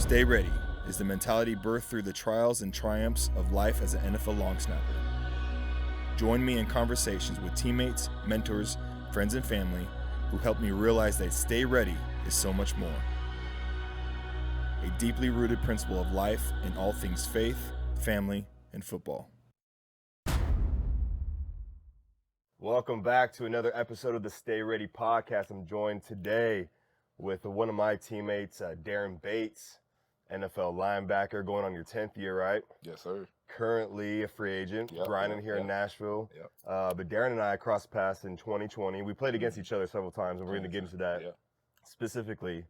Stay ready is the mentality birthed through the trials and triumphs of life as an NFL long snapper. Join me in conversations with teammates, mentors, friends, and family who helped me realize that stay ready is so much more. A deeply rooted principle of life in all things faith, family, and football. Welcome back to another episode of the Stay Ready podcast. I'm joined today with one of my teammates, Daren Bates, NFL linebacker, going on your 10th year, right? Yes, sir. Currently a free agent, grinding here in Nashville. But Daren and I crossed paths in 2020. We played against each other several times, and we're going to get into that. Specifically,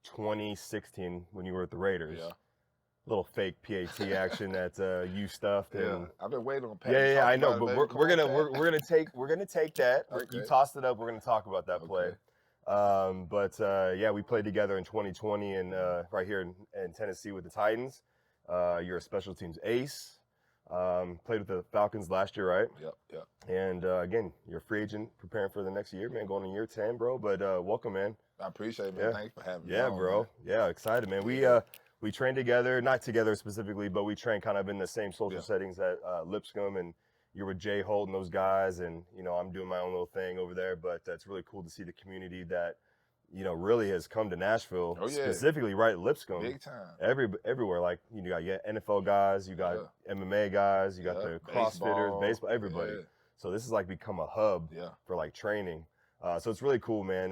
2016 when you were at the Raiders. Little fake PAT action that you stuffed. And I've been waiting on Pat. Yeah, I know, but we're gonna take that. Okay. You tossed it up. We're gonna talk about that play. We played together in 2020 and right here in Tennessee with the Titans. You're a special teams ace. Played with the Falcons last year, right? Yep. And again, you're a free agent preparing for the next year, man, going to year 10, bro. But welcome, man. I appreciate it, man. Thanks for having me. Yeah, bro. Man. Yeah, excited, man. We trained together, not together specifically, but we trained kind of in the same social settings at Lipscomb, and you were Jay Holt and those guys, and, you know, I'm doing my own little thing over there, but it's really cool to see the community that, you know, really has come to Nashville, specifically right at Lipscomb. Big time. Everywhere, like, you got NFL guys, you got MMA guys, you got the CrossFitters, baseball, everybody. Yeah. So this has, like, become a hub for, like, training. So it's really cool, man.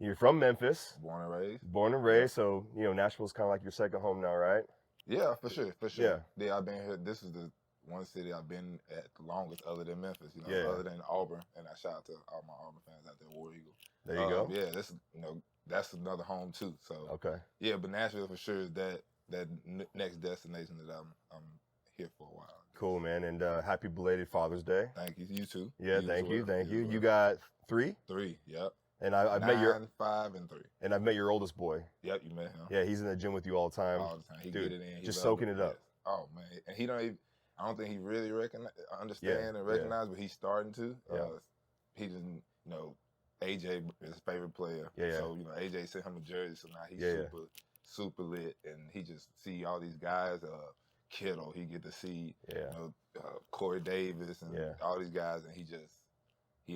You're from Memphis. Born and raised. So, you know, Nashville's kind of like your second home now, right? Yeah, for sure. Yeah, I've been here. This is the one city I've been at the longest other than Memphis, you know, other than Auburn. And I shout out to all my Auburn fans out there, War Eagle. There you go. Yeah, that's another home too. So, yeah, but Nashville for sure is that next destination that I'm here for a while. Cool, man. And happy belated Father's Day. Thank you. You too. Yeah, thank you. You got 3? 3, yep. And I've met 5, and 3. And I've met your oldest boy. Yep, you met him. Yeah, he's in the gym with you all the time. All the time. He Dude, get it in. Just soaking it up. Oh man, and I don't think he really understand and recognize, but he's starting to. He just, you know, AJ is his favorite player. So, you know, AJ sent him a jersey, so now he's super lit, and he just see all these guys. Kittle, he get to see, you know, Corey Davis and all these guys, and he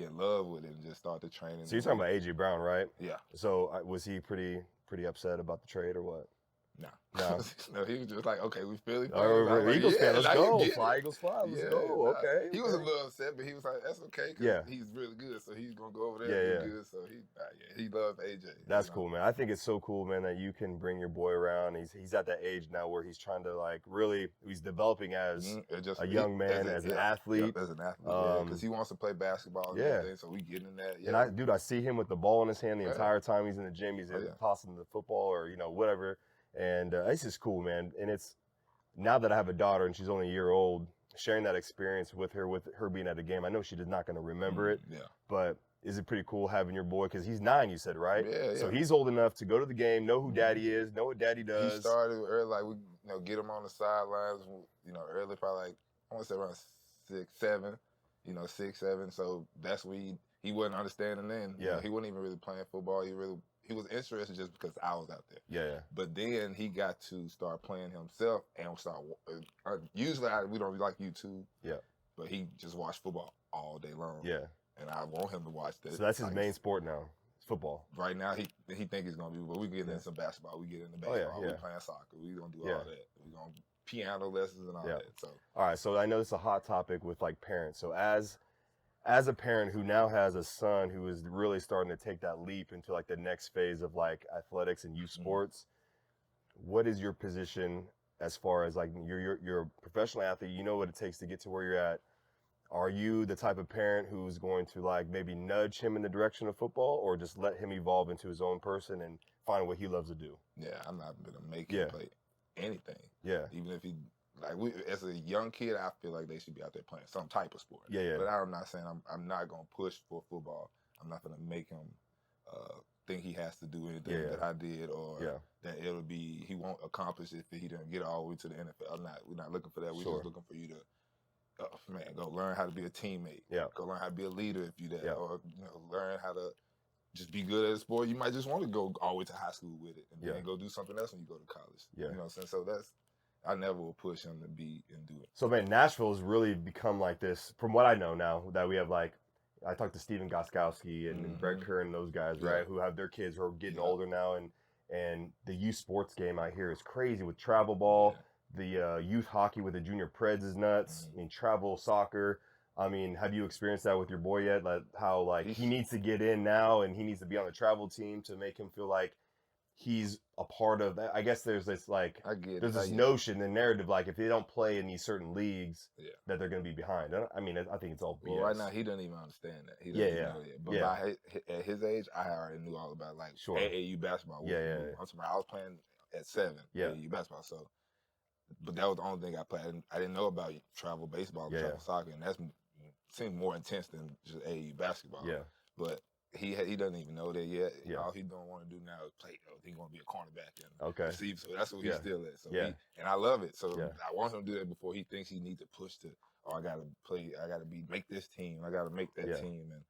in love with it and just started training. So you're talking about AJ Brown, right? Yeah. So was he pretty upset about the trade or what? No. No, he was just like, okay, we feel it. Eagles fan, let's go. Fly, Eagles fly, let's go. Okay. He was a little upset, but he was like, that's okay, because he's really good, so he's going to go over there and do good. So he loves AJ. That's cool, man. I think it's so cool, man, that you can bring your boy around. He's at that age now where he's trying to, like, really, he's developing as a young man, as an athlete. As an athlete, because he wants to play basketball and everything, so we get in that. And I see him with the ball in his hand the entire time he's in the gym. He's tossing the football or, you know, whatever. And it's just cool, man. And it's, now that I have a daughter and she's only a year old, sharing that experience with her being at a game, I know she's not going to remember it. But is it pretty cool having your boy? Because he's 9, you said, right? Yeah. So he's old enough to go to the game, know who daddy is, know what daddy does. He started early, like, we, you know, get him on the sidelines, you know, early, probably like, I want to say around 6, 7, you know, 6, 7. So that's what he wasn't understanding then. You know, he wasn't even really playing football. He was interested just because I was out there. Yeah. But then he got to start playing himself and start. Usually we don't like YouTube. Yeah. But he just watched football all day long. Yeah. And I want him to watch that. So that's his main sport now. It's football. Right now he think he's gonna be. But we get into some basketball. We get into baseball. We playing soccer. We gonna do all that. We gonna piano lessons and all that. So. All right. So I know this is a hot topic with like parents. So as a parent who now has a son who is really starting to take that leap into like the next phase of like athletics and youth sports, what is your position as far as like you're a professional athlete, you know what it takes to get to where you're at? Are you the type of parent who's going to like maybe nudge him in the direction of football or just let him evolve into his own person and find what he loves to do? Yeah, I'm not going to make him play anything. Yeah. Even if he... Like as a young kid, I feel like they should be out there playing some type of sport. Yeah. But I'm not saying I'm not gonna push for football. I'm not gonna make him think he has to do anything that I did or that he won't accomplish if he didn't get all the way to the NFL. We're not looking for that. We're just looking for you to go learn how to be a teammate. Yeah. Go learn how to be a leader if you that, or you know, learn how to just be good at a sport. You might just want to go all the way to high school with it and then go do something else when you go to college. Yeah. You know what I'm saying? So I never will push him to be and do it. So, man, Nashville has really become like this, from what I know now, that we have like, I talked to Steven Goskowski and Brett Kern and those guys, right, who have their kids who are getting older now. And the youth sports game out here is crazy with travel ball. The youth hockey with the junior Preds is nuts. I mean, travel soccer. I mean, have you experienced that with your boy yet? Like how like he needs to get in now and he needs to be on the travel team to make him feel like he's a part of that. I guess there's this like there's this notion, the narrative, like if they don't play in these certain leagues, that they're going to be behind. I mean, I think it's all BS. Well, right now he doesn't even understand that. He doesn't know that. But at his age, I already knew all about like AAU basketball. I'm talking about, I was playing at 7 AAU basketball, so. But that was the only thing I played. I didn't know about travel baseball, travel soccer, and that seemed more intense than just AAU basketball. Yeah. But he doesn't even know that yet. Yeah. All he don't want to do now is play. He's going to be a cornerback and receive. So that's what he's still at. So and I love it. So I want him to do that before he thinks he needs to push to. Oh, I got to play. I got to make this team. I got to make that team. And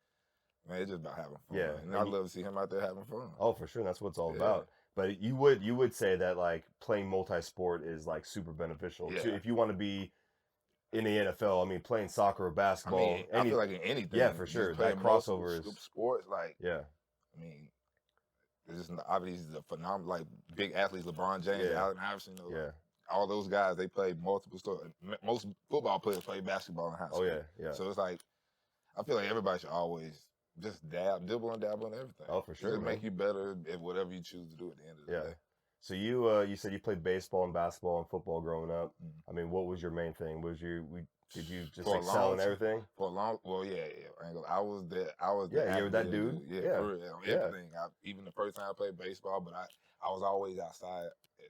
man, it's just about having fun. Yeah. And I love to see him out there having fun. Oh, for sure. That's what it's all about. But you would say that like playing multi-sport is like super beneficial too. If you want to be in the NFL, I mean, playing soccer or basketball. I feel like in anything. Yeah, for sure. That crossover is sports. Like I mean, it's just obviously the phenomenal, like big athletes, LeBron James, Allen Iverson. All those guys, they play multiple sports. Most football players play basketball in high school. Oh yeah. So it's like I feel like everybody should always. Just dibble and dabble in everything. Oh, for sure. It'll make you better at whatever you choose to do at the end of the day. So you said you played baseball and basketball and football growing up. I mean, what was your main thing? Did you just excel in everything? For a long, well, I was that. You were that dude. For real, everything. Even the first time I played baseball, but I was always outside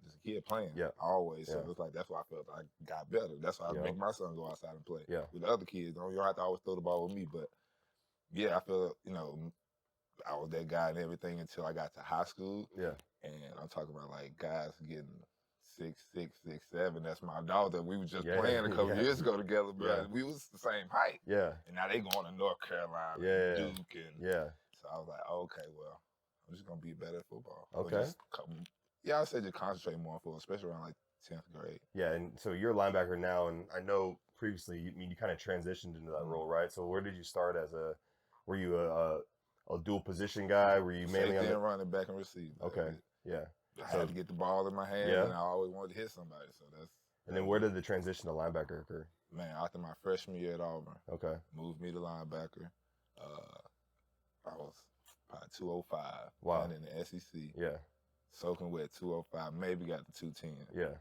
as a kid playing. Yeah, always. So it was like that's why I felt I got better. That's why I make my son go outside and play. Yeah, with the other kids, you don't have to always throw the ball with me, but. Yeah, I feel, I was that guy and everything until I got to high school. Yeah. And I'm talking about, like, guys getting 6'6", 6'7". That's my daughter. We were just playing a couple years ago together, but we was the same height. Yeah. And now they going to North Carolina, and Duke. And so I was like, okay, well, I'm just going to be better at football. Okay. I'd say just concentrate more on football, especially around, like, 10th grade. Yeah, and so you're a linebacker now, and I know previously, you kind of transitioned into that role, right? So where did you start were you a dual position guy? Were you mainly on running back and receiver? Okay, yeah. I had to get the ball in my hand, and I always wanted to hit somebody. So that's. And then where did the transition to linebacker occur? Man, after my freshman year at Auburn. Okay. Moved me to linebacker. I was probably 205. Wow. And in the SEC. Yeah. Soaking wet 205. Maybe got to 210. Yeah.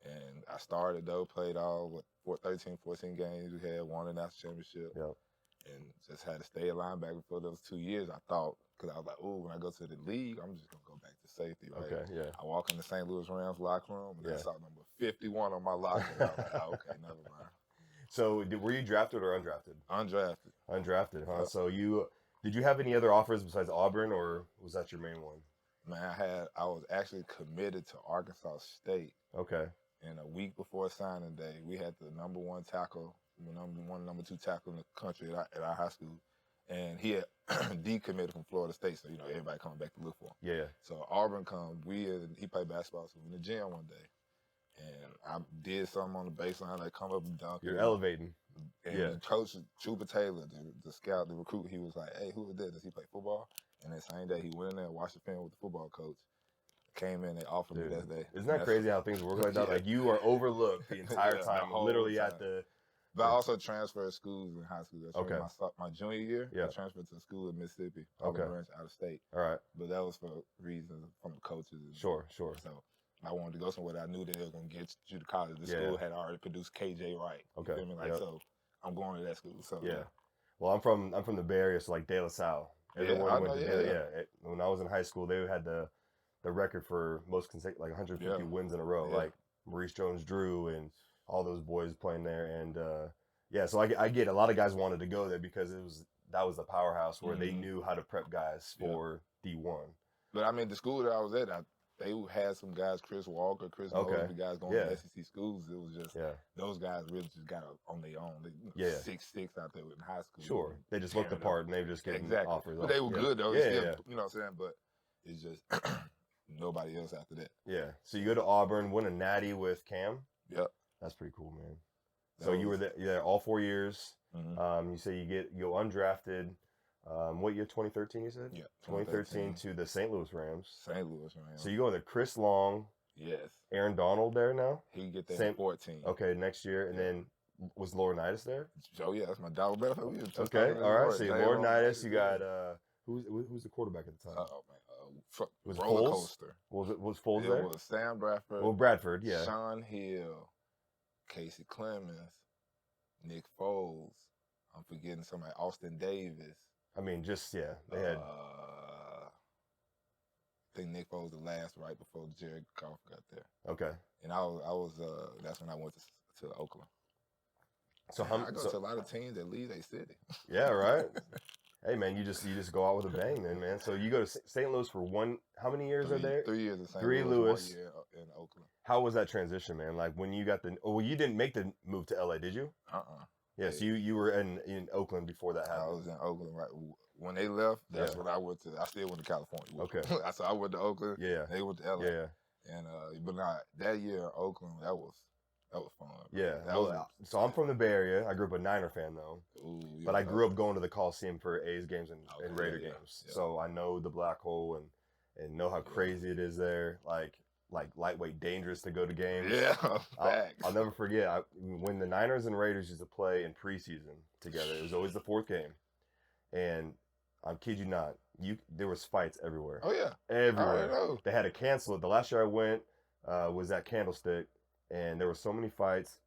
And I started though, played all 13, 14 games. We had won a national championship. Yep. And just had to stay a linebacker for those 2 years. I thought, because I was like, oh, when I go to the league, I'm just going to go back to safety, right? Okay, yeah. I walk in the St. Louis Rams locker room, and I saw number 51 on my locker. I was like, oh, okay, never mind. So were you drafted or undrafted? Undrafted. Undrafted, huh? Yep. So did you have any other offers besides Auburn, or was that your main one? Man, I was actually committed to Arkansas State. Okay. And a week before signing day, we had the number 1 tackle, number 2 tackle in the country at our high school. And he had decommitted from Florida State, so, everybody coming back to look for him. Yeah. So Auburn come, he played basketball, so we in the gym one day. And I did something on the baseline, I come up and dunk. You're elevating. And the coach, Trooper Taylor, the scout, the recruit, he was like, hey, who is that? Does he play football? And that same day, he went in there and watched the film with the football coach. Came in, they offered me that day. Isn't that crazy how things work like that? Like, you are overlooked the entire time, literally time. At the... But I also transferred schools in high school. My junior year, I transferred to a school in Mississippi, branch out of state. All right. But that was for reasons from the coaches. Sure. So I wanted to go somewhere that I knew that they were going to get you to college. The school had already produced KJ Wright. Okay. You feel me? So I'm going to that school. So Well, I'm from the Bay Area, so like De La Salle. Everyone went to When I was in high school, they had the record for most consecutive, like 150 wins in a row. Like Maurice Jones-Drew and all those boys playing there. And so I get a lot of guys wanted to go there because that was the powerhouse where they knew how to prep guys for D1. But I mean, the school that I was at, they had some guys, Chris Walker, Chris Mosby, the guys going to SEC schools. It was just those guys really just got on their own. They, 6'6" out there in high school. Sure, they just looked the part and they were just getting offers. But they were good though. Still, you know what I'm saying? But it's just nobody else after that. Yeah. So you go to Auburn, win a natty with Cam. Yep. That's pretty cool, man. So you were there all 4 years. You say you go undrafted. What year? 2013, you said? Yeah. 2013 to the St. Louis Rams. St. Louis Rams. So you go to Chris Long. Yes. Aaron Donald there now? He get there in 14. Okay, next year. And then was Laurinaitis there? Oh, yeah. That's my dog. Okay, all right. So Laurinaitis, you got, who's the quarterback at the time? Oh, man. Was roller Foles? coaster. Was Foles there? It was Sam Bradford. Well, Bradford, yeah. Sean Hill, Casey Clemens, Nick Foles. I'm forgetting somebody, Austin Davis. I mean, just, they had... I think Nick Foles the last right before Jared Goff got there. Okay. And I was that's when I went to Oakland. So I go to a lot of teams that leave their city. Yeah, right. Hey man, you just go out with a bang then, man. So you go to St. Louis for how many years are there? 3 years in St. Louis. 1 year in Oakland. How was that transition, man? Like when you got you didn't make the move to LA, did you? Yeah, so you were in Oakland before that happened. I was in Oakland right when they left. That's when I went to. I still went to California. Okay. So I went to Oakland. Yeah. They went to LA. Yeah. And but that year in Oakland, that was fun. Yeah. So I'm from the Bay Area. I grew up a Niner fan though. Ooh, but I grew up going to the Coliseum for A's games and Raider games. Yeah. So I know the black hole and know how crazy it is there. Like lightweight dangerous to go to games. Yeah, I'll never forget when the Niners and Raiders used to play in preseason together. It was always the fourth game, and I kid you not, there was fights everywhere. Oh yeah, everywhere. They had to cancel it. The last year I went was at Candlestick, and there were so many fights.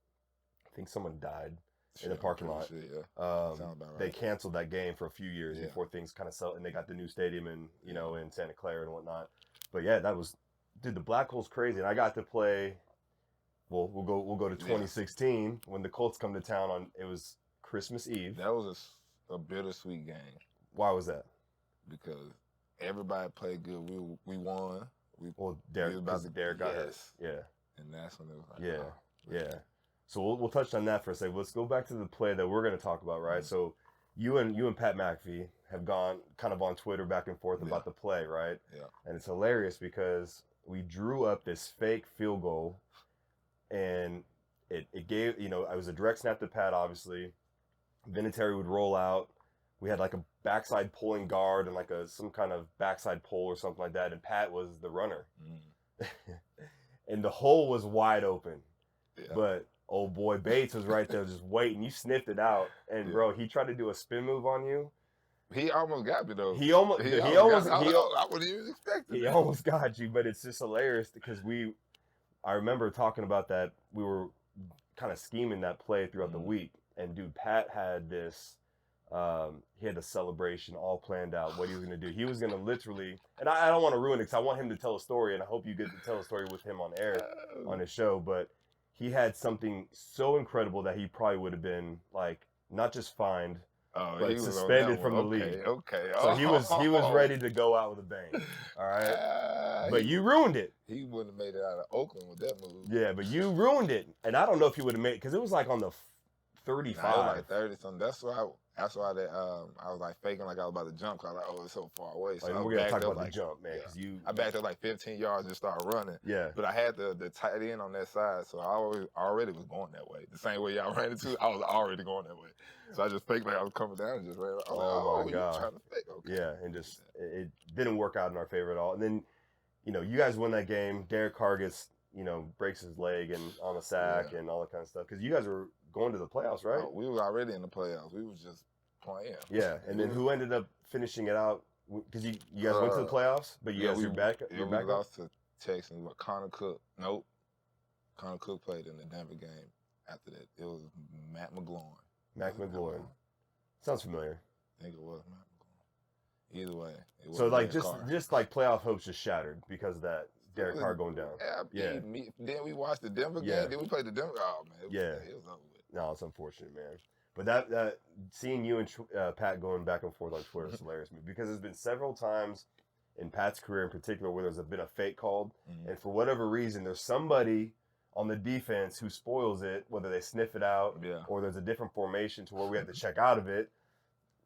I think someone died in the parking lot. Sounds about right. They canceled that game for a few years before things kind of settled, and they got the new stadium in in Santa Clara and whatnot. But yeah, that was. Dude, the black hole's crazy, and I got to play. Well, we'll go to 2016 when the Colts come to town it was Christmas Eve. That was a bittersweet game. Why was that? Because everybody played good. We won. Derek got hurt. Yeah, and that's when it was like yeah. So we'll touch on that for a second. Let's go back to the play that we're going to talk about, right? Mm-hmm. So you and Pat McAfee have gone kind of on Twitter back and forth about the play, right? Yeah, and it's hilarious because we drew up this fake field goal, and it gave, it was a direct snap to Pat, obviously. Vinatieri would roll out. We had like a backside pulling guard and like some kind of backside pull or something like that, and Pat was the runner. And the hole was wide open. Yeah. But old boy Bates was right there just waiting. You sniffed it out, and bro, he tried to do a spin move on you. He almost got me though. I wouldn't even expect it. He almost got you, but it's just hilarious because I remember talking about that. We were kind of scheming that play throughout the week, and dude, Pat had this. He had a celebration all planned out. What he was going to do, he was going to literally, and I don't want to ruin it because I want him to tell a story, and I hope you get to tell a story with him on air on his show. But he had something so incredible that he probably would have been like not just fined. But he was suspended from the league. Okay. So he was ready to go out with a bang. All right. But you ruined it. He wouldn't have made it out of Oakland with that move. Yeah, but you ruined it. And I don't know if he would have made it because it was like on the 35. Like 30 something. That's why I was like faking like I was about to jump because I was like, oh, it's so far away. So we're going to talk about the jump, man. I backed up like 15 yards and started running. Yeah. But I had the tight end on that side, so I already was going that way. The same way y'all ran into, I was already going that way. So I just faked like I was coming down and just ran. Oh, my God. You trying to fake? Okay. Yeah, and just it didn't work out in our favor at all. And then, you guys win that game. Derek Carr gets, breaks his leg and on a sack and all that kind of stuff. Because you guys were going to the playoffs, right? We were already in the playoffs. We was just playing. Yeah, and then who ended up finishing it out? Because you guys went to the playoffs, but you guys were back. We lost to Texans. But Connor Cook. Nope. Connor Cook played in the Denver game after that. It was Matt McGloin. Matt McGloin. Sounds familiar. I think it was Matt McGloin. Either way. So like just like playoff hopes just shattered because of that Derek Carr going down. Yeah. Then we watched the Denver game. Then we played the Denver. Oh man. It was over with. No, it's unfortunate, man. But that seeing you and Pat going back and forth on Twitter is hilarious to me because there's been several times in Pat's career in particular where there's been a fake called, and for whatever reason, there's somebody on the defense who spoils it, whether they sniff it out or there's a different formation to where we have to check out of it.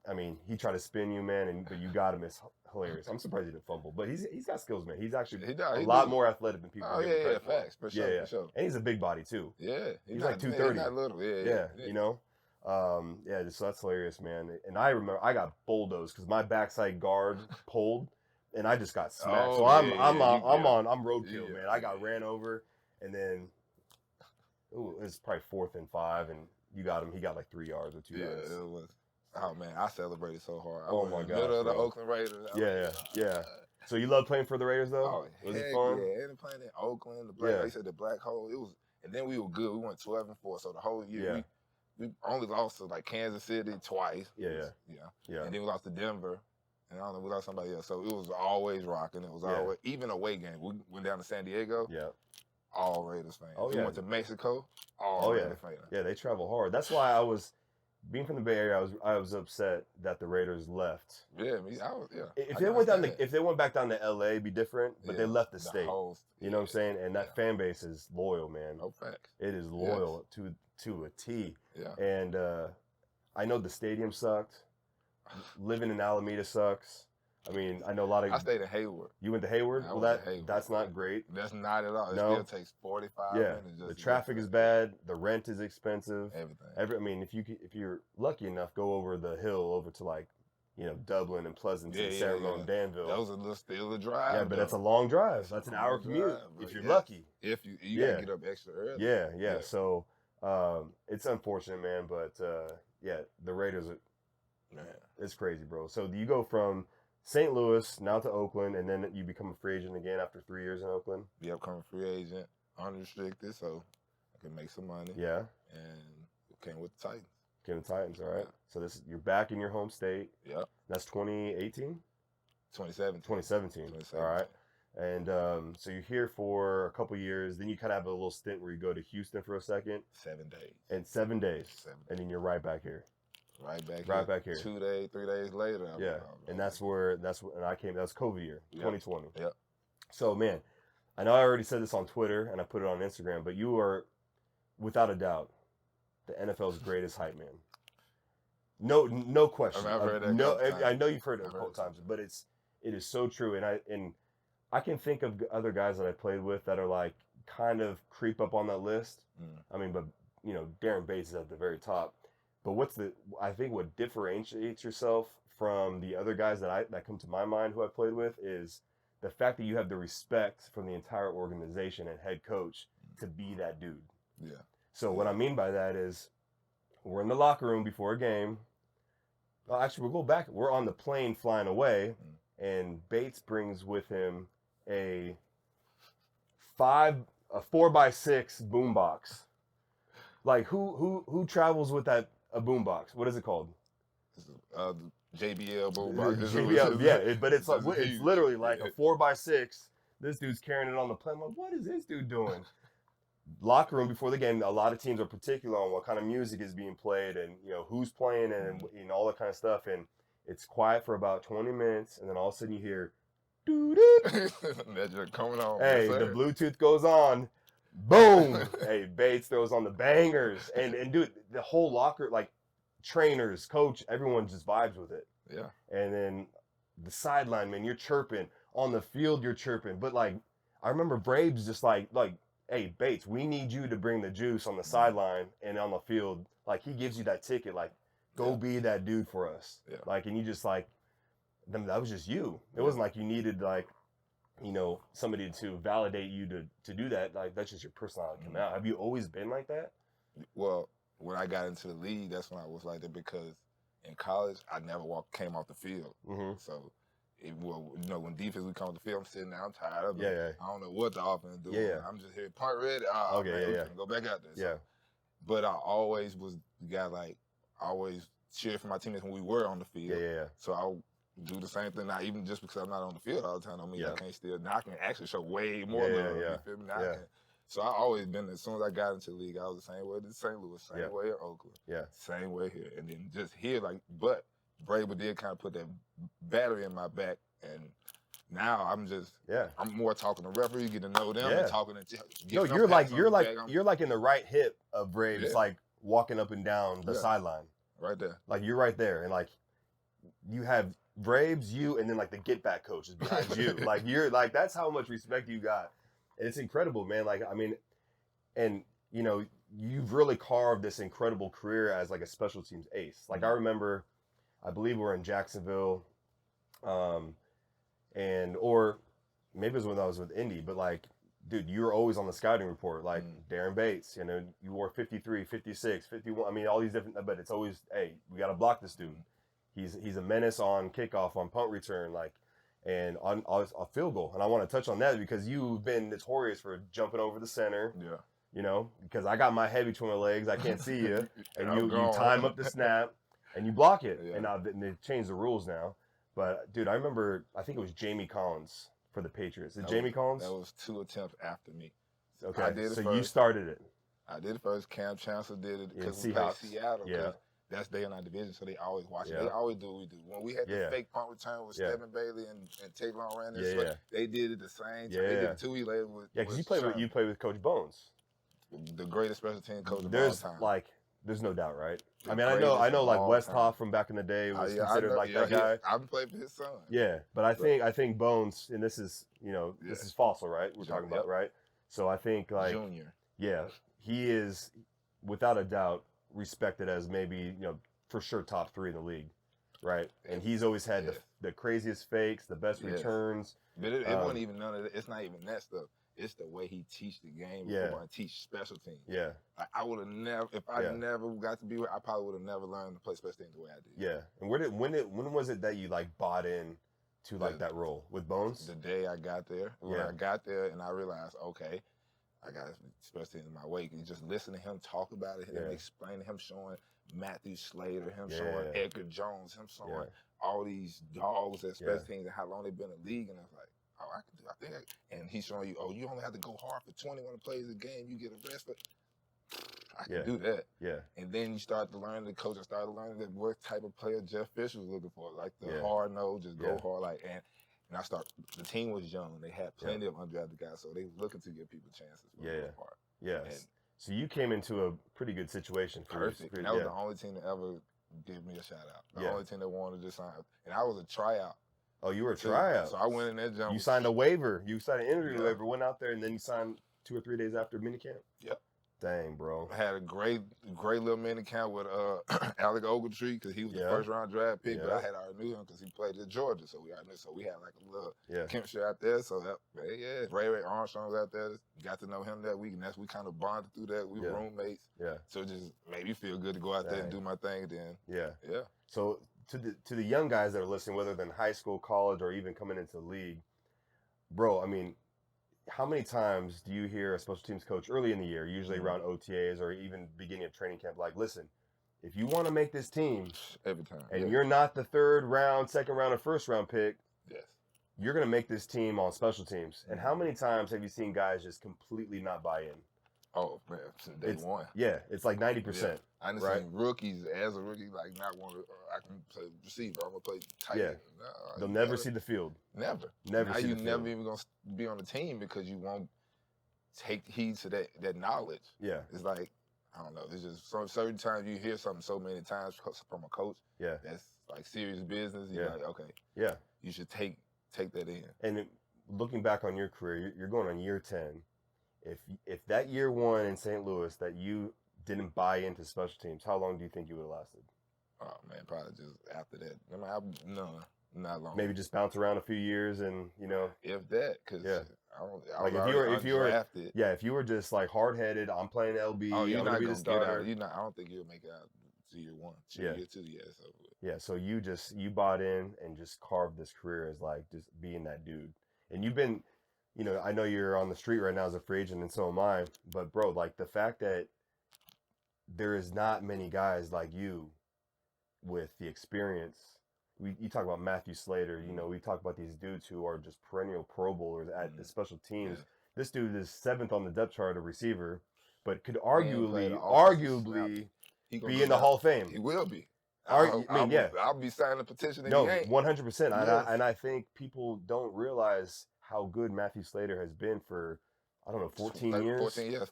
I mean, he tried to spin you, man, but you got him. It's hilarious. I'm surprised he didn't fumble, but he's got skills, man. He's actually a lot more athletic than people give him credit for. Facts, for sure, for sure. And he's a big body too. Yeah, he's like 230. He's not little. You know. So that's hilarious, man. And I remember I got bulldozed because my backside guard pulled, and I just got smacked. So I'm roadkill, man. I got ran over, and then it was probably 4th and 5, and you got him. He got like 3 yards or 2 yards. Yeah, it was. Oh man, I celebrated so hard. I was in the middle of the Oakland Raiders. Yeah. So you love playing for the Raiders though? Oh, was it fun? Yeah, and playing in Oakland, like you said, the black hole. It was, and then we were good. We went 12-4, so the whole year we only lost to like Kansas City twice. Yeah. And then we lost to Denver, and I don't know, we lost somebody else. So it was always rocking. It was always, even away game. We went down to San Diego. Yeah. All Raiders fans. We went to Mexico. All Raiders fans. Yeah, they travel hard. That's why I was. Being from the Bay Area, I was upset that the Raiders left. Yeah, I was. Yeah. If they went back down to LA, it'd be different. But they left the state. You know what I'm saying? And that fan base is loyal, man. No facts. It is loyal to a T. Yeah. And I know the stadium sucked. Living in Alameda sucks. I mean, I know a lot of. I stayed in Hayward. You went to Hayward? That's not great. That's not at all. It still takes 45 minutes. The traffic is bad. The rent is expensive. Everything. I mean, if you're lucky enough, go over the hill over to like, Dublin and Pleasanton, Sarah and Danville. That was still a drive. Yeah, but that's a long drive. That's an hour commute if you're lucky. If you gotta get up extra early. Yeah. So it's unfortunate, man. But the Raiders are. Man, it's crazy, bro. So you go from St. Louis, now to Oakland, and then you become a free agent again after 3 years in Oakland? Yeah, become a free agent, unrestricted, so I can make some money. Yeah. And came with the Titans. Came with the Titans, all right. So you're back in your home state. Yep. That's 2018? 2017. 2017. All right. And so you're here for a couple years. Then you kind of have a little stint where you go to Houston for a second. 7 days. And 7 days. And then you're right back here. Right back here. 2 days, 3 days later. And that's when I came. That was COVID year, 2020. Yep. So, man, I know I already said this on Twitter and I put it on Instagram, but you are, without a doubt, the NFL's greatest hype man. No question. I've heard that. I know you've heard it a couple times, but it is so true. And I can think of other guys that I played with that are like kind of creep up on that list. I mean, but Daren Bates is at the very top. But I think what differentiates yourself from the other guys that come to my mind who I played with is the fact that you have the respect from the entire organization and head coach to be that dude. Yeah. So what I mean by that is we're in the locker room before a game. Well, actually, we'll go back. We're on the plane flying away, and Bates brings with him a 4x6 boombox. Like who travels with that? A boombox. What is it called? JBL boombox. JBL, but it's literally like a 4x6. This dude's carrying it on the plane. I'm like, what is this dude doing? Locker room before the game. A lot of teams are particular on what kind of music is being played and who's playing and all that kind of stuff. And it's quiet for about 20 minutes, and then all of a sudden you hear, that's just coming on. Hey, the Bluetooth goes on. Boom! Hey, Bates throws on the bangers, and dude, the whole locker, like trainers, coach, everyone just vibes with it. Yeah. And then the sideline, man, you're chirping on the field, you're chirping. But like, I remember Braves just like, hey, Bates, we need you to bring the juice on the sideline and on the field. Like he gives you that ticket, like go be that dude for us. Yeah. Like, and you just like, that was just you. It wasn't like you needed like. Somebody to validate you to do that. Like, that's just your personality come out. Have you always been like that? Well, when I got into the league, that's when I was like that because in college, I never came off the field. So, when defense would come off the field, I'm sitting there, I'm tired of it. I don't know what the offense do. I'm just here, punt ready. Go back out there. So, but I always was the guy, like, I always cheered for my teammates when we were on the field. So I do the same thing now, even just because I'm not on the field all the time. I mean, I can't still. Now I can actually show way more love. You feel me? Now so I always been. As soon as I got into the league, I was the same way in St. Louis, same way in Oakland, same way here, and then just here, like. But Brable did kind of put that battery in my back, and Now I'm more talking to referees, getting to know them, and talking to. No, you're like in the right hip of Braves, like walking up and down the sideline. Right there. Like you're right there, and like you have Braves, you, and then like the get back coach is behind you. Like you're like that's how much respect you got. And it's incredible, man. Like I mean, and you know, you've really carved this incredible career as like a special teams ace. Like I remember, I believe we're in Jacksonville, or maybe it was when I was with Indy, but like, dude, you were always on the scouting report, like Daren Bates, you know, you wore 53, 56, 51. I mean, all these different, but it's always, hey, we got to block this dude. He's a menace on kickoff, on punt return, like, and on a field goal. And I want to touch on that because you've been notorious for jumping over the center. Yeah. You know, because I got my head between my legs, I can't see you, and you time up the snap, and you block it. Yeah. And now they changed the rules now. But dude, I remember, I think it was Jamie Collins for the Patriots. Is it Jamie Collins? That was 2 attempts after me. Okay, I did it so first. You started it. I did it first. Cam Chancellor did it because we played Seattle. Yeah. That's they in our division, so they always watch it. They always do what we do. When we had the fake punt return with Stephen Bailey and Tavon ran this, they did it the same time. They did it 2 weeks later with because you played with Coach Bones. The greatest special team coach of all time. There's no doubt, right? I mean, I know, like Westhoff from back in the day was considered that guy. I've played for his son. Yeah, but I think Bones, and this is this is Fossil, right? We're talking about, right? So I think like Junior. Yeah, he is without a doubt respected as maybe for sure top 3 in the league, right? And he's always had the craziest fakes, the best returns. But it wasn't even none of that. It's not even that stuff. It's the way he teach the game before and teach special teams. Yeah. I would have never, if I never got to be with, I probably would have never learned to play special teams the way I did. Yeah. And when was it that you like bought in to like that role with Bones? The day I got there. When I got there and I realized, okay, I got special teams in my way. And just listen to him talk about it, him explaining, him showing Matthew Slater, him showing Edgar Jones, him showing all these dogs at special teams and how long they've been in the league. And I was like, oh, I can do. And he's showing you, you only have to go hard for 21 plays a game. You get a rest, but I can do that. Yeah. And then you start to learn. The coach started learning that what type of player Jeff Fisher was looking for, like the hard nose, just go hard, and I start. The team was young. They had plenty of undrafted guys, so they were looking to give people chances. For the most part. Yeah. So you came into a pretty good situation. Perfect. And that was the only team that ever gave me a shout out. The only team that wanted to sign, and I was a tryout. Oh, you were a tryout. So I went in that jump. You signed a waiver. You signed an interview waiver, went out there, and then you signed 2 or 3 days after minicamp? Yep. Dang, bro. I had a great little minicamp with Alec Ogletree because he was the first round draft pick, but I had already knew him because he played at Georgia, so we had like a little chemistry out there. So Ray Armstrong was out there. Got to know him that week, and we kind of bonded through that. We were roommates. Yeah. So it just made me feel good to go out there and do my thing. Then yeah. So to the young guys that are listening, whether they're in high school, college, or even coming into the league, bro, I mean, how many times do you hear a special teams coach early in the year, usually around OTAs or even beginning of training camp, like, listen, if you want to make this team every time, and you're not the 3rd round, 2nd round, or 1st round pick, you're going to make this team on special teams. And how many times have you seen guys just completely not buy in? Oh, man, since day one. Yeah, it's like 90%. Yeah. I done seen rookies as a rookie, like, not want to, I can play receiver, I'm going to play tight end. No, they'll never see the field. Never. Never see the field. Now you're never even going to be on the team because you won't take heed to that knowledge. Yeah. It's like, I don't know, it's just certain times you hear something so many times from a coach that's like serious business. You're like, okay, you should take that in. And looking back on your career, you're going on year 10. If that year 1 in St. Louis that you didn't buy into special teams, how long do you think you would have lasted? Oh man, probably just after that. I mean, no, not long. Maybe just bounce around a few years and if that, because if you were just like hard headed, I'm playing LB. Oh, you're I'm not gonna be the starter. I don't think you'll make it out to year 1. Year 2, so. Yeah, so you bought in and just carved this career as like just being that dude, and you've been. I know you're on the street right now as a free agent, and so am I. But bro, like the fact that there is not many guys like you with the experience. You talk about Matthew Slater. We talk about these dudes who are just perennial Pro Bowlers at the special teams. Yeah. This dude is 7th on the depth chart of receiver, but could arguably be in the Hall of Fame. He will be. I'll be signing a petition if he ain't. 100%. And I think people don't realize how good Matthew Slater has been for, I don't know, 14 years.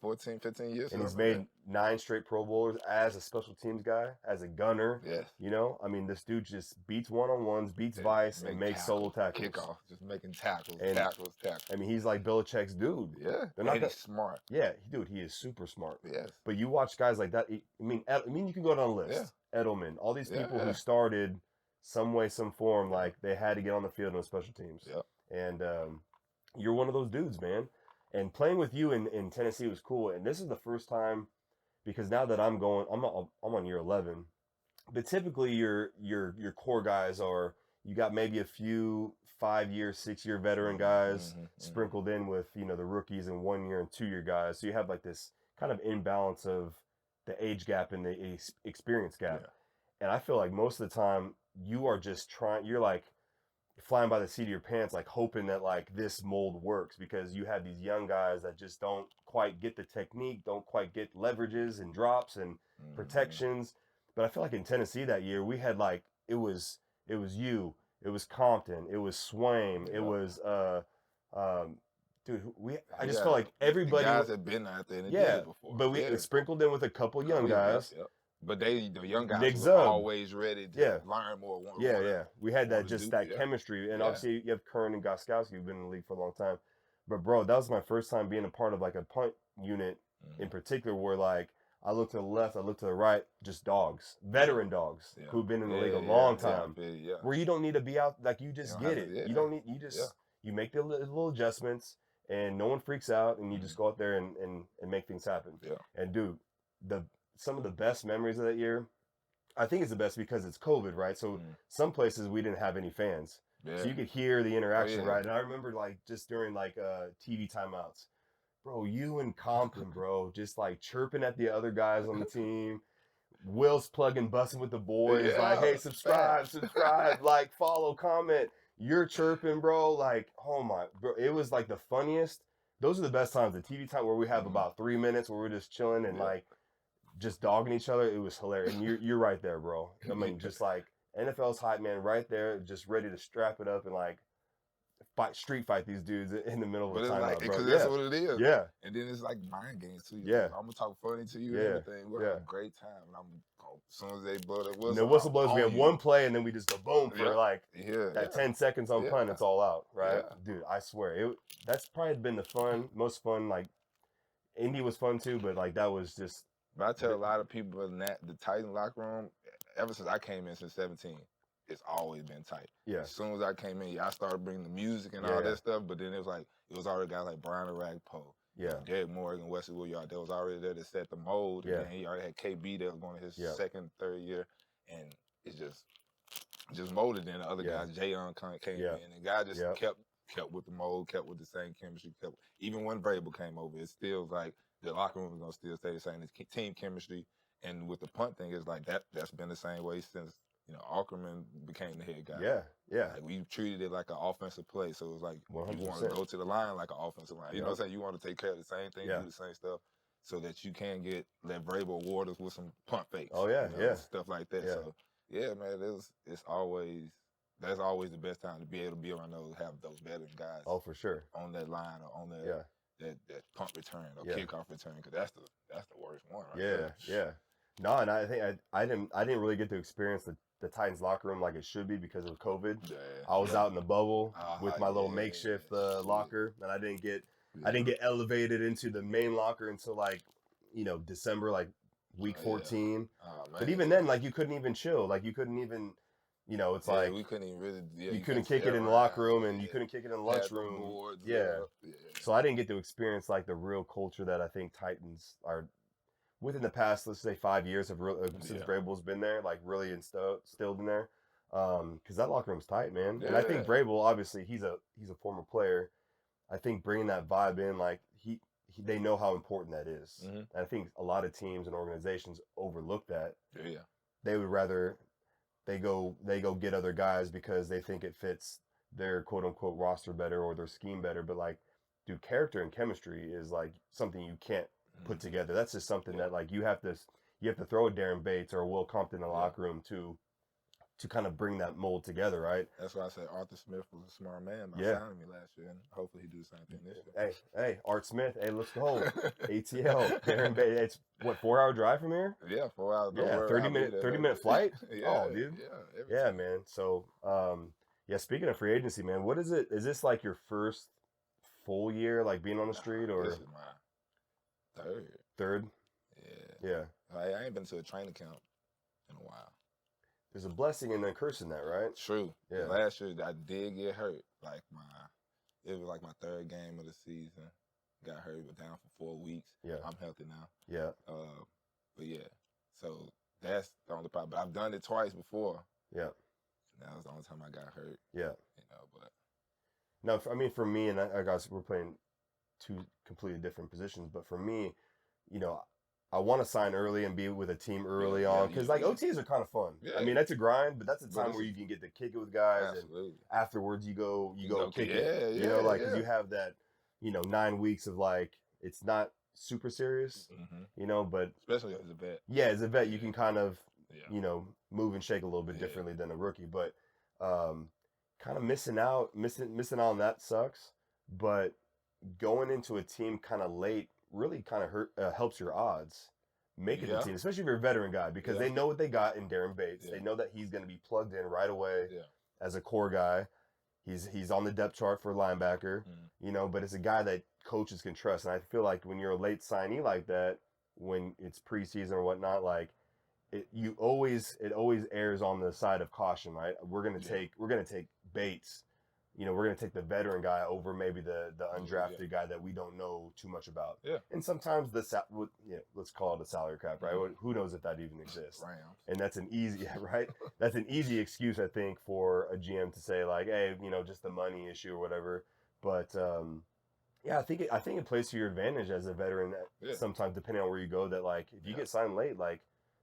14, 15 years. And he's made 9 straight Pro Bowlers as a special teams guy, as a gunner. Yes. You know, I mean, this dude just beats one-on-ones, beats vice, and makes solo tackles. Kickoff, just making tackles. I mean, he's like Belichick's dude. Yeah. He's smart. Yeah, dude, he is super smart. Yes. But you watch guys like that. I mean, you can go down the list. Yeah. Edelman, all these people who started some way, some form, like they had to get on the field on special teams. Yep. And you're one of those dudes, man. And playing with you in Tennessee was cool. And this is the first time, because now that I'm on year 11, but typically your core guys are, you got maybe a few 5-year, 6-year veteran guys sprinkled in with, you know, the rookies and 1-year and 2-year guys. So you have like this kind of imbalance of the age gap and the experience gap. Yeah. And I feel like most of the time you are just you're like flying by the seat of your pants, like hoping that like this mold works, because you have these young guys that just don't quite get the technique, don't quite get leverages and drops and protections. But I feel like in Tennessee that year, we had like, it was you, it was Compton, it was Swaim, it was, dude, I just felt like everybody. The guys had been out there and did it before. But we sprinkled in with a couple young guys. Yep. But the young guys were always ready to learn more. We had that chemistry. And obviously you have Kern and Goskowski who've been in the league for a long time. But bro, that was my first time being a part of like a punt unit in particular, where like I look to the left, I look to the right, just dogs, veteran dogs who've been in the league a long time. Where you don't need to be out, like you just get it. You don't need, you make the little adjustments and no one freaks out and you just go out there and make things happen. Yeah. And dude, some of the best memories of that year, I think it's the best because it's COVID, right? So some places we didn't have any fans. Yeah. So you could hear the interaction, right? And I remember like just during like TV timeouts, bro, you and Compton, bro, just like chirping at the other guys on the team. Will's plugging, busting with the boys, like, hey, subscribe, like, follow, comment. You're chirping, bro. Like, oh my, bro, it was like the funniest. Those are the best times, the TV time where we have about 3 minutes where we're just chilling and like just dogging each other. It was hilarious. And you're right there, bro. I mean, just like NFL's hype man right there, just ready to strap it up and like street fight these dudes in the middle of a timeout, bro. Because that's what it is. Yeah. And then it's like mind games too. Yeah. I'm gonna talk funny to you and everything. We're having a great time. And as soon as they blow that whistle, and the whistle blows, we have one play and then we just go boom for like that 10 seconds on punt. It's all out, right? Dude, I swear that's probably been the most fun. Like Indy was fun too, but like that was just. But I tell a lot of people that the Titan locker room, ever since I came in since 17, it's always been tight. Yeah. As soon as I came in, I started bringing the music and all that stuff. But then it was already guys like Brian Aragpo, Derek Morgan, Wesley Woodyard that was already there to set the mold. Yeah. And he already had KB that was going to his second, third year, and it's just molded. And the other guys, Jayon came in, and the guy just kept with the mold, kept with the same chemistry. Even when Vrabel came over, it still like the locker room is gonna still stay the same. It's team chemistry, and with the punt thing, it's like that's been the same way since. Ackerman became the head guy. Yeah. Like we treated it like an offensive play. So it was like 100%. You want to go to the line like an offensive line. You know what I'm saying? You want to take care of the same thing, do the same stuff, so that you can let Vrabel award us with some punt fakes. Oh yeah, stuff like that. Yeah. So man, that's always the best time to be able to be around have those veteran guys. Oh, for sure. On that line or on that punt return or kickoff return, because that's the worst one. Yeah. No, and I think I didn't really get to experience the Titans locker room like it should be because of COVID. Yeah. I was out in the bubble with my little makeshift locker, and I didn't get elevated into the main locker until like December, like week 14. But even then, like you couldn't even chill, like you couldn't even. It's like we couldn't even really. You couldn't kick it in the locker room, and you couldn't kick it in the lunchroom. So I didn't get to experience like the real culture that I think Titans are. Within the past, let's say 5 years since Vrabel's been there, like really instilled in there, because that locker room's tight, man. And I think Vrabel, obviously, he's a former player. I think bringing that vibe in, like they know how important that is. Mm-hmm. And I think a lot of teams and organizations overlook that. Yeah. They would rather they go get other guys because they think it fits their quote unquote roster better or their scheme better. But like, dude, character and chemistry is like something you can't put together. That's just something that like you have to you have to throw a Daren Bates or a Will Compton in the locker room to kind of bring that mold together, right? That's why I said Arthur Smith was a smart man by signing me last year, and hopefully he do the same thing this year. Hey, Art Smith, hey, let's go. ATL, Daren Bates. It's what, 4-hour drive from here? Yeah, 4 hours. Yeah, 30-minute flight. Yeah, dude. Yeah, man. So, speaking of free agency, man, what is it? Is this like your first full year, like being on the street, or this is my third? Yeah. I ain't been to a training camp in a while. There's a blessing and a curse in that, right? True. Yeah. Last year I did get hurt. It was like my third game of the season. Got hurt, but down for 4 weeks. Yeah. I'm healthy now. Yeah. But yeah, so that's the only problem. But I've done it twice before. Yeah. And that was the only time I got hurt. Yeah. But no, I mean, for me, and I guess we're playing two completely different positions, but for me, I want to sign early and be with a team early on because OTs are kind of fun. Yeah. I mean, that's a grind, but that's a time where you can get to kick it with guys, absolutely. And afterwards you go kick it. Because you have that, 9 weeks of it's not super serious, but especially as a vet. Yeah, as a vet, you can kind of, move and shake a little bit differently than a rookie, but kind of missing out on that sucks. But going into a team kind of late really kind of helps your odds making the team, especially if you're a veteran guy, because they know what they got in Daren Bates. They know that he's going to be plugged in right away as a core guy. He's on the depth chart for linebacker, but it's a guy that coaches can trust. And I feel like when you're a late signee like that, when it's preseason or whatnot, it always errs on the side of caution, right? We're gonna take Bates. We're going to take the veteran guy over maybe the undrafted guy that we don't know too much about. Yeah. And sometimes let's call it a salary cap, right? Who knows if that even exists? Rams. And that's an easy, right? That's an easy excuse, I think, for a GM to say hey, just the money issue or whatever. But I think it plays to your advantage as a veteran. Sometimes, depending on where you go, that if you get signed late,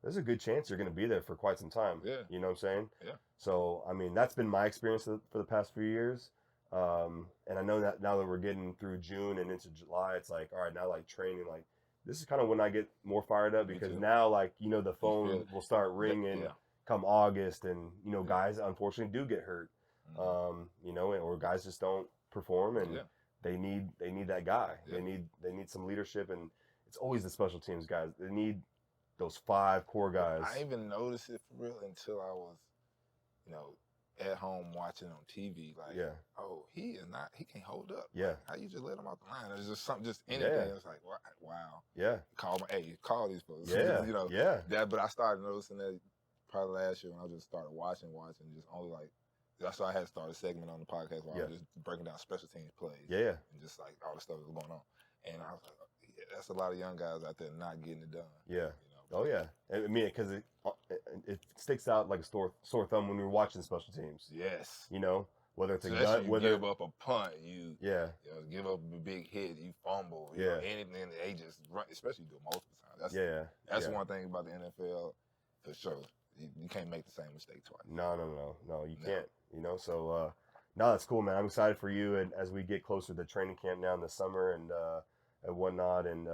there's a good chance you're going to be there for quite some time. Yeah. You know what I'm saying? Yeah. So, I mean, that's been my experience for the past few years. And I know that now that we're getting through June and into July, it's all right, now training, this is kind of when I get more fired up because now, the phone will start ringing come August and, guys unfortunately do get hurt, or guys just don't perform and they need that guy. Yeah. They need some leadership, and it's always the special teams guys. They need those 5 core guys. I didn't even notice it for real until I was, at home watching on TV. Oh, he can't hold up. Yeah. How you just let him off the line? It's just something, just anything. Yeah. It's wow. Yeah. Call these folks. Yeah. That. But I started noticing that probably last year when I just started watching, just only that's why I had started a segment on the podcast where I was just breaking down special teams plays. Yeah. And just all the stuff that was going on. And I was that's a lot of young guys out there not getting it done. Yeah. Oh yeah, I mean, because it sticks out like a sore thumb when we're watching special teams. Yes. Whether it's a gut, whether give up a punt, you give up a big hit, you fumble, anything, they just run. Especially do it multiple times. That's one thing about the NFL for sure. You can't make the same mistake twice. No, you can't. So no, that's cool, man. I'm excited for you, and as we get closer to training camp now in the summer and whatnot, and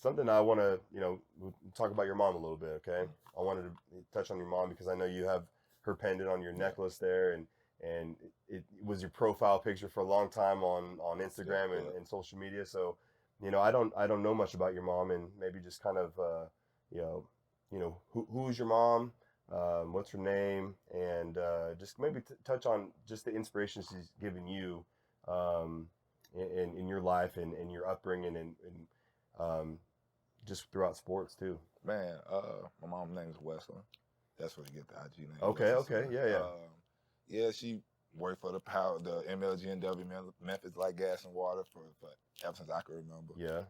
something I want to, talk about your mom a little bit, okay? I wanted to touch on your mom because I know you have her pendant on your necklace there, and it was your profile picture for a long time on Instagram and social media. So, I don't know much about your mom, and maybe just kind of, who's your mom, what's her name, and just maybe touch on just the inspiration she's given you, in your life and your upbringing and just throughout sports too. Man, my mom's name is Wesley. That's where you get the IG name. Okay, yeah. She worked for the MLGNW, Memphis Light Gas and Water for ever since I can remember. Yeah.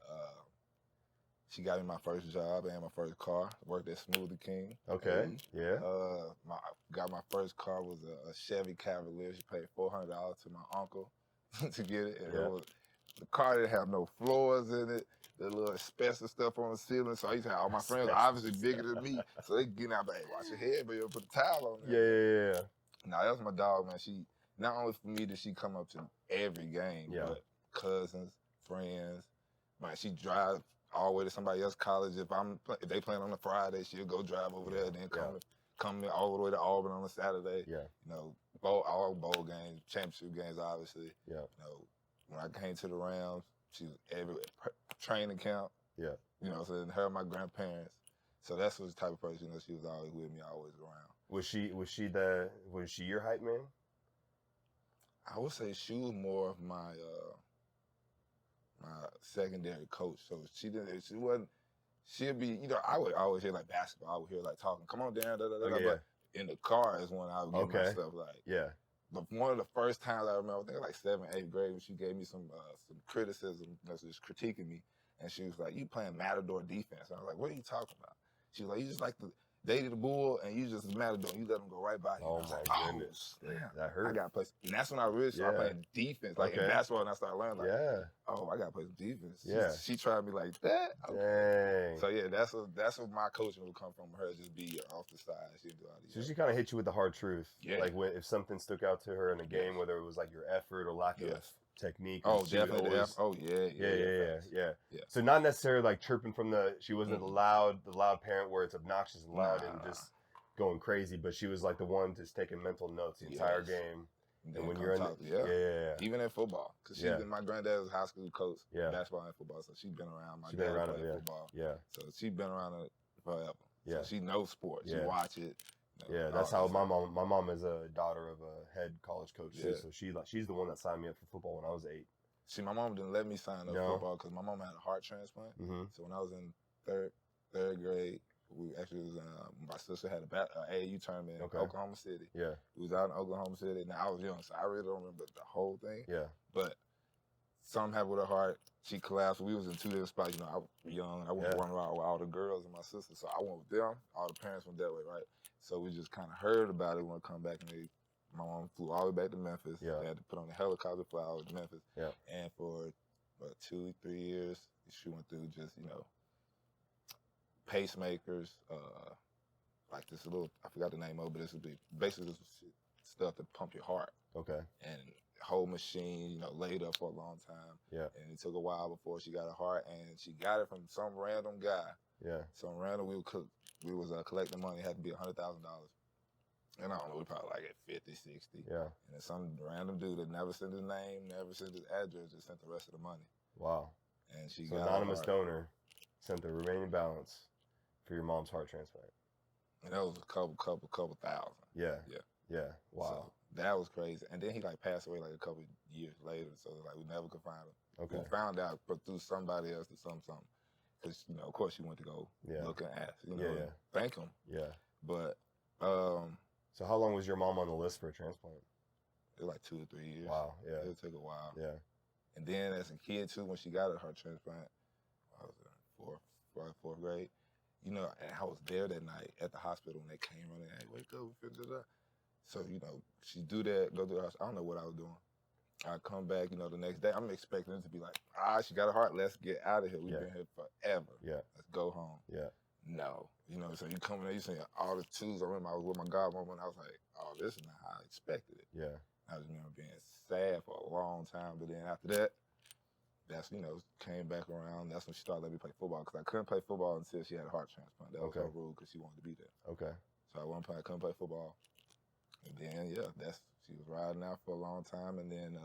She got me my first job and my first car. Worked at Smoothie King. Okay. Yeah. Got my first car was a Chevy Cavalier. She paid $400 to my uncle to get it. And the car didn't have no floors in it. The little asbestos stuff on the ceiling. So I used to have all my friends obviously bigger than me. So they get out, hey, watch your head, but you'll put a towel on there. Yeah. Now that's my dog, man. She not only for me did she come up to every game, but cousins, friends. Man, she drives all the way to somebody else's college. If they playing on a Friday, she'll go drive over there and then come all the way to Auburn on a Saturday. Yeah. You know, all bowl games, championship games, obviously. Yeah. You know, when I came to the Rams, she was every training camp. Yeah. You know, so her and my grandparents. So that's what the type of person, you know, she was always with me, always around. Was she your hype man? I would say she was more of my my secondary coach. So she'd be, you know, I would always hear like basketball. I would hear like talking, come on, Daren, but in the car is when I would get myself like. Yeah. But one of the first times I remember, I think like 7th, 8th grade, when she gave me some criticism, just critiquing me, and she was like, "You playing Matador defense?" And I was like, "What are you talking about?" She was like, "You just like the dated the bull, and you just Matador, and you let them go right by you." Oh my goodness, that hurt. I got to play, and that's when I really started playing defense, like in basketball, and I started learning, like, oh, I got to play some defense. She tried me like that. Okay. Dang. So yeah, that's what my coaching would come from. Her just be off the side. She'd do all these. So she kind of hit you with the hard truth. Yeah. Like if something stuck out to her in a game, whether it was like your effort or lack of technique. Oh, definitely. Yeah. So not necessarily like chirping from she wasn't the loud parent where it's obnoxious and loud and just going crazy, but she was like the one just taking mental notes the entire game. And when you're in even in football, because my granddad was a high school coach, basketball and football, so she's been around. My dad played football, so she's been around it forever. So she knows sports. She watch it. You know, that's how my mom is a daughter of a head college coach too. So she's the one that signed me up for football when I was 8. See, my mom didn't let me sign up for football because my mom had a heart transplant. So when I was in third grade, my sister had a AAU tournament in Oklahoma City. Yeah. It was out in Oklahoma City. Now I was young, so I really don't remember the whole thing. Yeah. But something happened with her heart. She collapsed. We was in 2 different spots. You know, I was young. I wasn't running around with all the girls and my sister, so I went with them. All the parents went that way, right? So we just kind of heard about it when we come back, and my mom flew all the way back to Memphis. Yeah. They had to put on a helicopter to fly out to Memphis. Yeah. And for 2-3 years, she went through just, you know, pacemakers, like this little, I forgot the name of it, but this would be basically this stuff to pump your heart. Okay. And whole machine, you know, laid up for a long time. Yeah. And it took a while before she got a heart, and she got it from some random guy. Yeah. Some random, we was collecting money, it had to be $100,000. And I don't know, we probably like at 50, 60. Yeah. And then some random dude that never sent his name, never sent his address, just sent the rest of the money. Wow. And she got anonymous donor sent the remaining balance for your mom's heart transplant. And that was a couple thousand. Yeah. Yeah. Yeah. Wow. So that was crazy. And then he like passed away like a couple years later. So like we never could find him. Okay. We found out, but through somebody else or something. Because, you know, of course she went to go look and ask, you know, thank him. Yeah. But, so how long was your mom on the list for a transplant? It was like 2 or 3 years. Wow. Yeah. It took a while. Yeah. And then as a kid too, when she got her heart transplant, I was in fourth grade. You know, and I was there that night at the hospital when they came running. Hey, wake up! So you know, she do that, go to the hospital. I don't know what I was doing. I come back, you know, the next day. I'm expecting it to be like, she got a heart. Let's get out of here. We've been here forever. Yeah. Let's go home. Yeah. No, you know, so you come in there, you see all the twos. I remember I was with my godmama, and I was like, oh, this is not how I expected it. Yeah. I just remember being sad for a long time, but then after that, that's, you know, came back around. That's when she started letting me play football, because I couldn't play football until she had a heart transplant. That was her rule, because she wanted to be there. Okay. So at one point I couldn't play football. And then, she was riding out for a long time, and then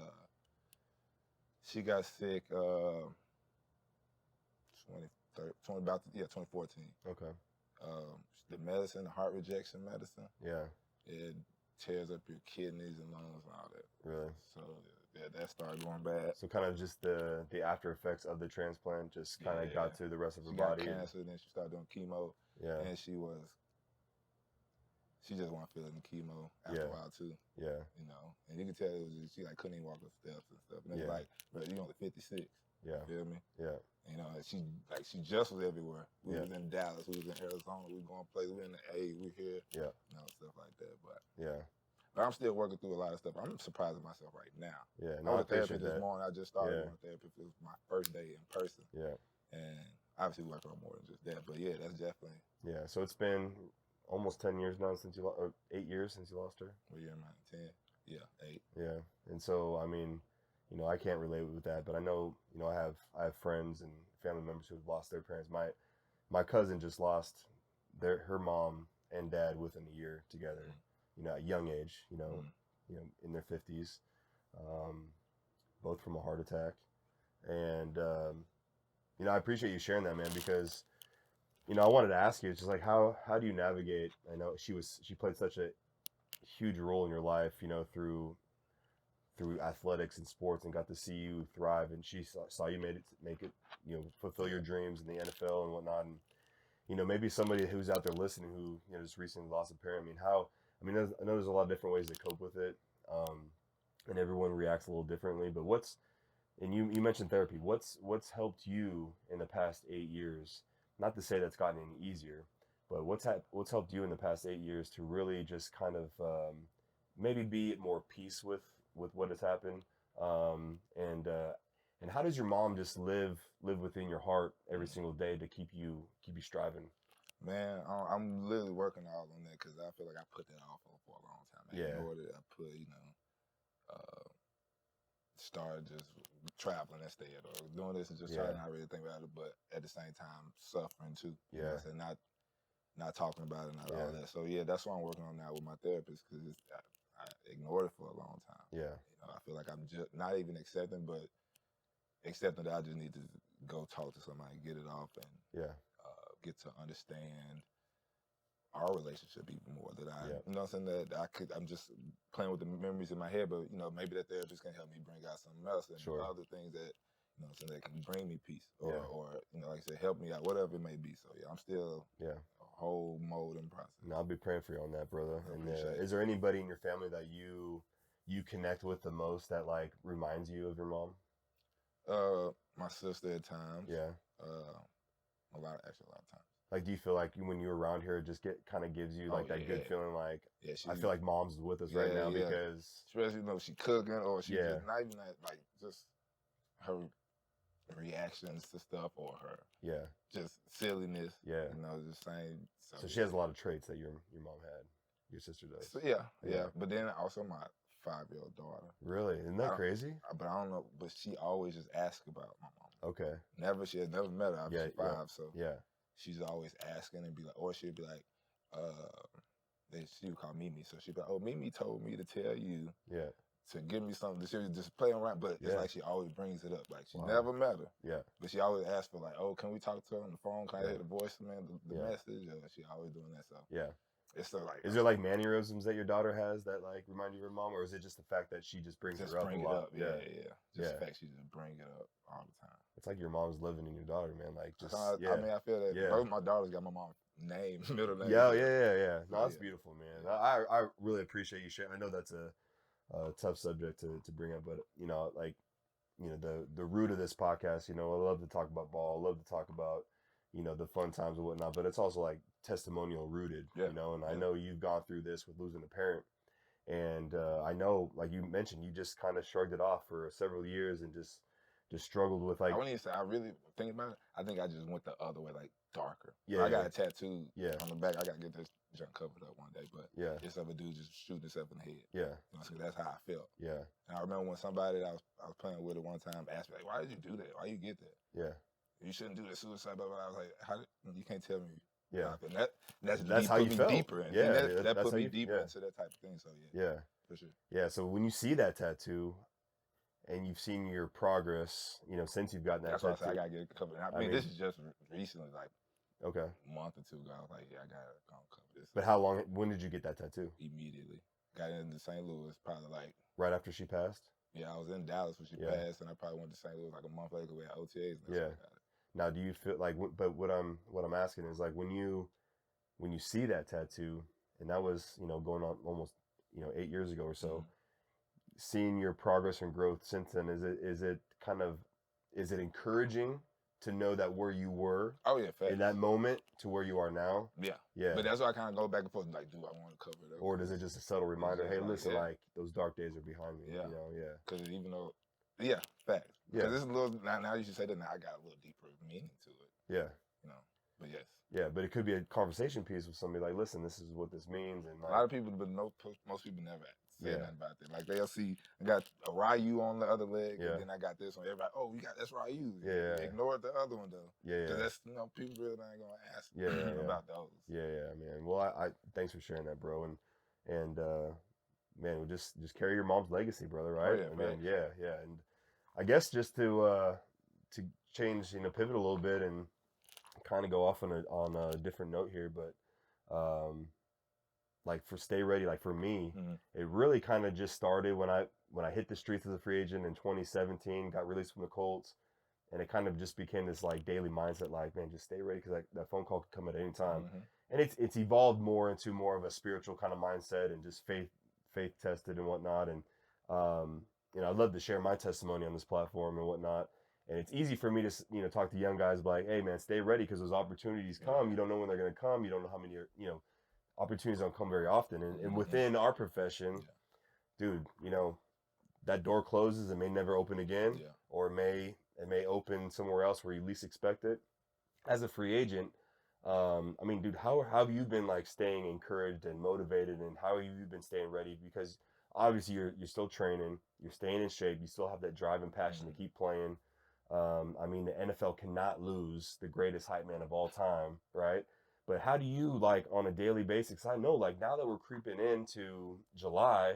she got sick 2014. Okay. The medicine, the heart rejection medicine. Yeah. It tears up your kidneys and lungs and all that. Really? So that started going bad. So kind of just the after effects of the transplant just kind of got to the rest of her body. She got cancer, then she started doing chemo. Yeah. And she just wasn't feeling the chemo after a while too. Yeah. You know, and you can tell it was she like couldn't even walk up steps and stuff. And it was like, bro, you only 56. Yeah. Feel me? Yeah. You know, she just was everywhere. We was in Dallas, we was in Arizona, we were going places, we in the A, we here. Yeah. You know, stuff like that. But I'm still working through a lot of stuff. I'm surprising myself right now. Yeah. I went to therapy this morning. I just started going to therapy. It was my first day in person. Yeah. And obviously we work on more than just that. But yeah, that's definitely. Yeah. So it's been almost 10 years now since or 8 years since you lost her. What year am I? 10? Yeah, 8. Yeah. And so, I mean, you know, I can't relate with that, but I know, you know, I have friends and family members who have lost their parents. My cousin just lost her mom and dad within a year together, you know, at a young age, you know, in their 50s, both from a heart attack. And, you know, I appreciate you sharing that, man, because, you know, I wanted to ask you, it's just like, how do you navigate? I know she played such a huge role in your life, you know, through athletics and sports, and got to see you thrive, and she saw you make it, you know, fulfill your dreams in the NFL and whatnot. And, you know, maybe somebody who's out there listening who, you know, just recently lost a parent. I mean, I know there's a lot of different ways to cope with it, and everyone reacts a little differently. But and you mentioned therapy. What's helped you in the past 8 years? Not to say that's gotten any easier, but what's helped you in the past 8 years to really just kind of maybe be at more peace with what has happened, and how does your mom just live within your heart every single day to keep you striving? Man, I'm literally working all on that because I feel like I put that off for a long time. I ignored it. I put, you know, started just traveling instead, or doing this and just trying to not really think about it, but at the same time suffering too. You know what I'm saying? Not talking about it, not all that. So yeah, that's what I'm working on now with my therapist, because I ignored it for a long time. Yeah. You know, I feel like I'm just not even accepting, but accepting that I just need to go talk to somebody, get it off, and get to understand our relationship even more. That you know what I'm saying, that I'm just playing with the memories in my head, but, you know, maybe that therapist can help me bring out something else and other things that, you know what I'm saying, that can bring me peace, or, you know, like I said, help me out, whatever it may be. So yeah, I'm still a whole mode and process. No, I'll be praying for you on that, brother. And is there anybody in your family that you connect with the most that, like, reminds you of your mom? My sister at times. Yeah. A lot of times. Like, do you feel like when you're around here, it just kind of gives you like that good feeling, like, I feel like mom's with us right now, because especially, you know, she cooking, or she just not even that, like, just her reactions to stuff, or her just silliness. Yeah, you know, just saying. So she has a lot of traits that your mom had. Your sister does. So yeah. But then also my 5-year-old daughter. Really? Isn't that crazy? But I don't know. But she always just asks about my mom. Okay. She has never met her. She's 5, so she's always asking, and be like, or she'd be like, she would call Mimi, so she'd be like, oh, Mimi told me to tell you to give me something. She was just playing around, but it's like she always brings it up. Like, she never met her. Yeah. But she always asks for, like, oh, can we talk to her on the phone? Can I hear the voice, man, the message? Or she always doing that stuff. Yeah. It's so, like, is there, like, mannerisms that your daughter has that, like, remind you of your mom, or is it just the fact that she just brings it up a lot? Yeah. Just the fact she just bring it up all the time. It's like your mom's living in your daughter, man. Like, just I mean, I feel that both my daughters got my mom's name, middle name. Yeah. No, that's beautiful, man. I really appreciate you sharing. I know that's a tough subject to bring up, but, you know, like, you know, the root of this podcast, you know, I love to talk about ball, I love to talk about, you know, the fun times and whatnot, but it's also, like, testimonial rooted, you know, and I know you've gone through this with losing a parent, and I know, like you mentioned, you just kind of shrugged it off for several years and just struggled with, like, I wouldn't even say I really think about it. I think I just went the other way, like, darker. Yeah, I got a tattoo on the back. I got to get this junk covered up one day, but it's of a dude just shooting himself in the head. Yeah. You know, so that's how I felt. Yeah. And I remember when somebody that I was playing with at one time asked me, like, why did you do that? Why you get that? Yeah. You shouldn't do that suicide, but I was like, you can't tell me. Yeah. And that's how you felt. Deeper in. Yeah. That put me deeper into that type of thing. So yeah. For sure. Yeah. So when you see that tattoo, and you've seen your progress, you know, since you've gotten that tattoo. That's why I gotta get it covered. I mean, this is just recently, like, a month or two ago. I was like, I gotta cover this. But when did you get that tattoo? Immediately. Got into St. Louis, probably like... right after she passed? Yeah, I was in Dallas when she passed, and I probably went to St. Louis like a month later. We had OTAs. And Now, do you feel like, but what I'm asking is, like, when you see that tattoo, and that was, you know, going on almost, you know, 8 years ago or so, seeing your progress and growth since then, is it encouraging to know that where you were in that moment to where you are now? Yeah. But that's why I kind of go back and forth, like, do I want to cover it up? Or is it just a subtle reminder, hey, listen, like, those dark days are behind me, you know? Yeah. Because even though, facts. Because it's a little, now you should say that, now I got a little deeper meaning to it. Yeah. You know, but yes. Yeah, but it could be a conversation piece with somebody, like, listen, this is what this means. And a lot of people, but most people never say nothing about that. Like they'll see I got a Ryu on the other leg, and then I got this one. Everybody, oh, you got that's Ryu. Yeah. Ignore the other one though. Yeah. Because that's people really ain't gonna ask about those. Yeah, man. Well, I thanks for sharing that, bro. And man, we'll just carry your mom's legacy, brother. Right? Oh, yeah, yeah. And I guess just to change, pivot a little bit and kind of go off on a different note here, but like for Stay Ready, like for me, it really kind of just started when I hit the streets as a free agent in 2017, got released from the Colts, and it kind of just became this like daily mindset, like, man, just stay ready because that phone call could come at any time. And it's evolved more into more of a spiritual kind of mindset and just faith tested and whatnot. And I'd love to share my testimony on this platform and whatnot. And it's easy for me to talk to young guys like, hey man, stay ready because those opportunities come. You don't know when they're going to come. You don't know how many opportunities don't come very often. And within our profession, dude, that door closes and may never open again, or it may open somewhere else where you least expect it. As a free agent, I mean, dude, how have you been like staying encouraged and motivated, and how have you been staying ready? Because obviously you're still training, you're staying in shape, you still have that drive and passion to keep playing. I mean, the NFL cannot lose the greatest hype man of all time, right? But how do you, like, on a daily basis? I know, like, now that we're creeping into July,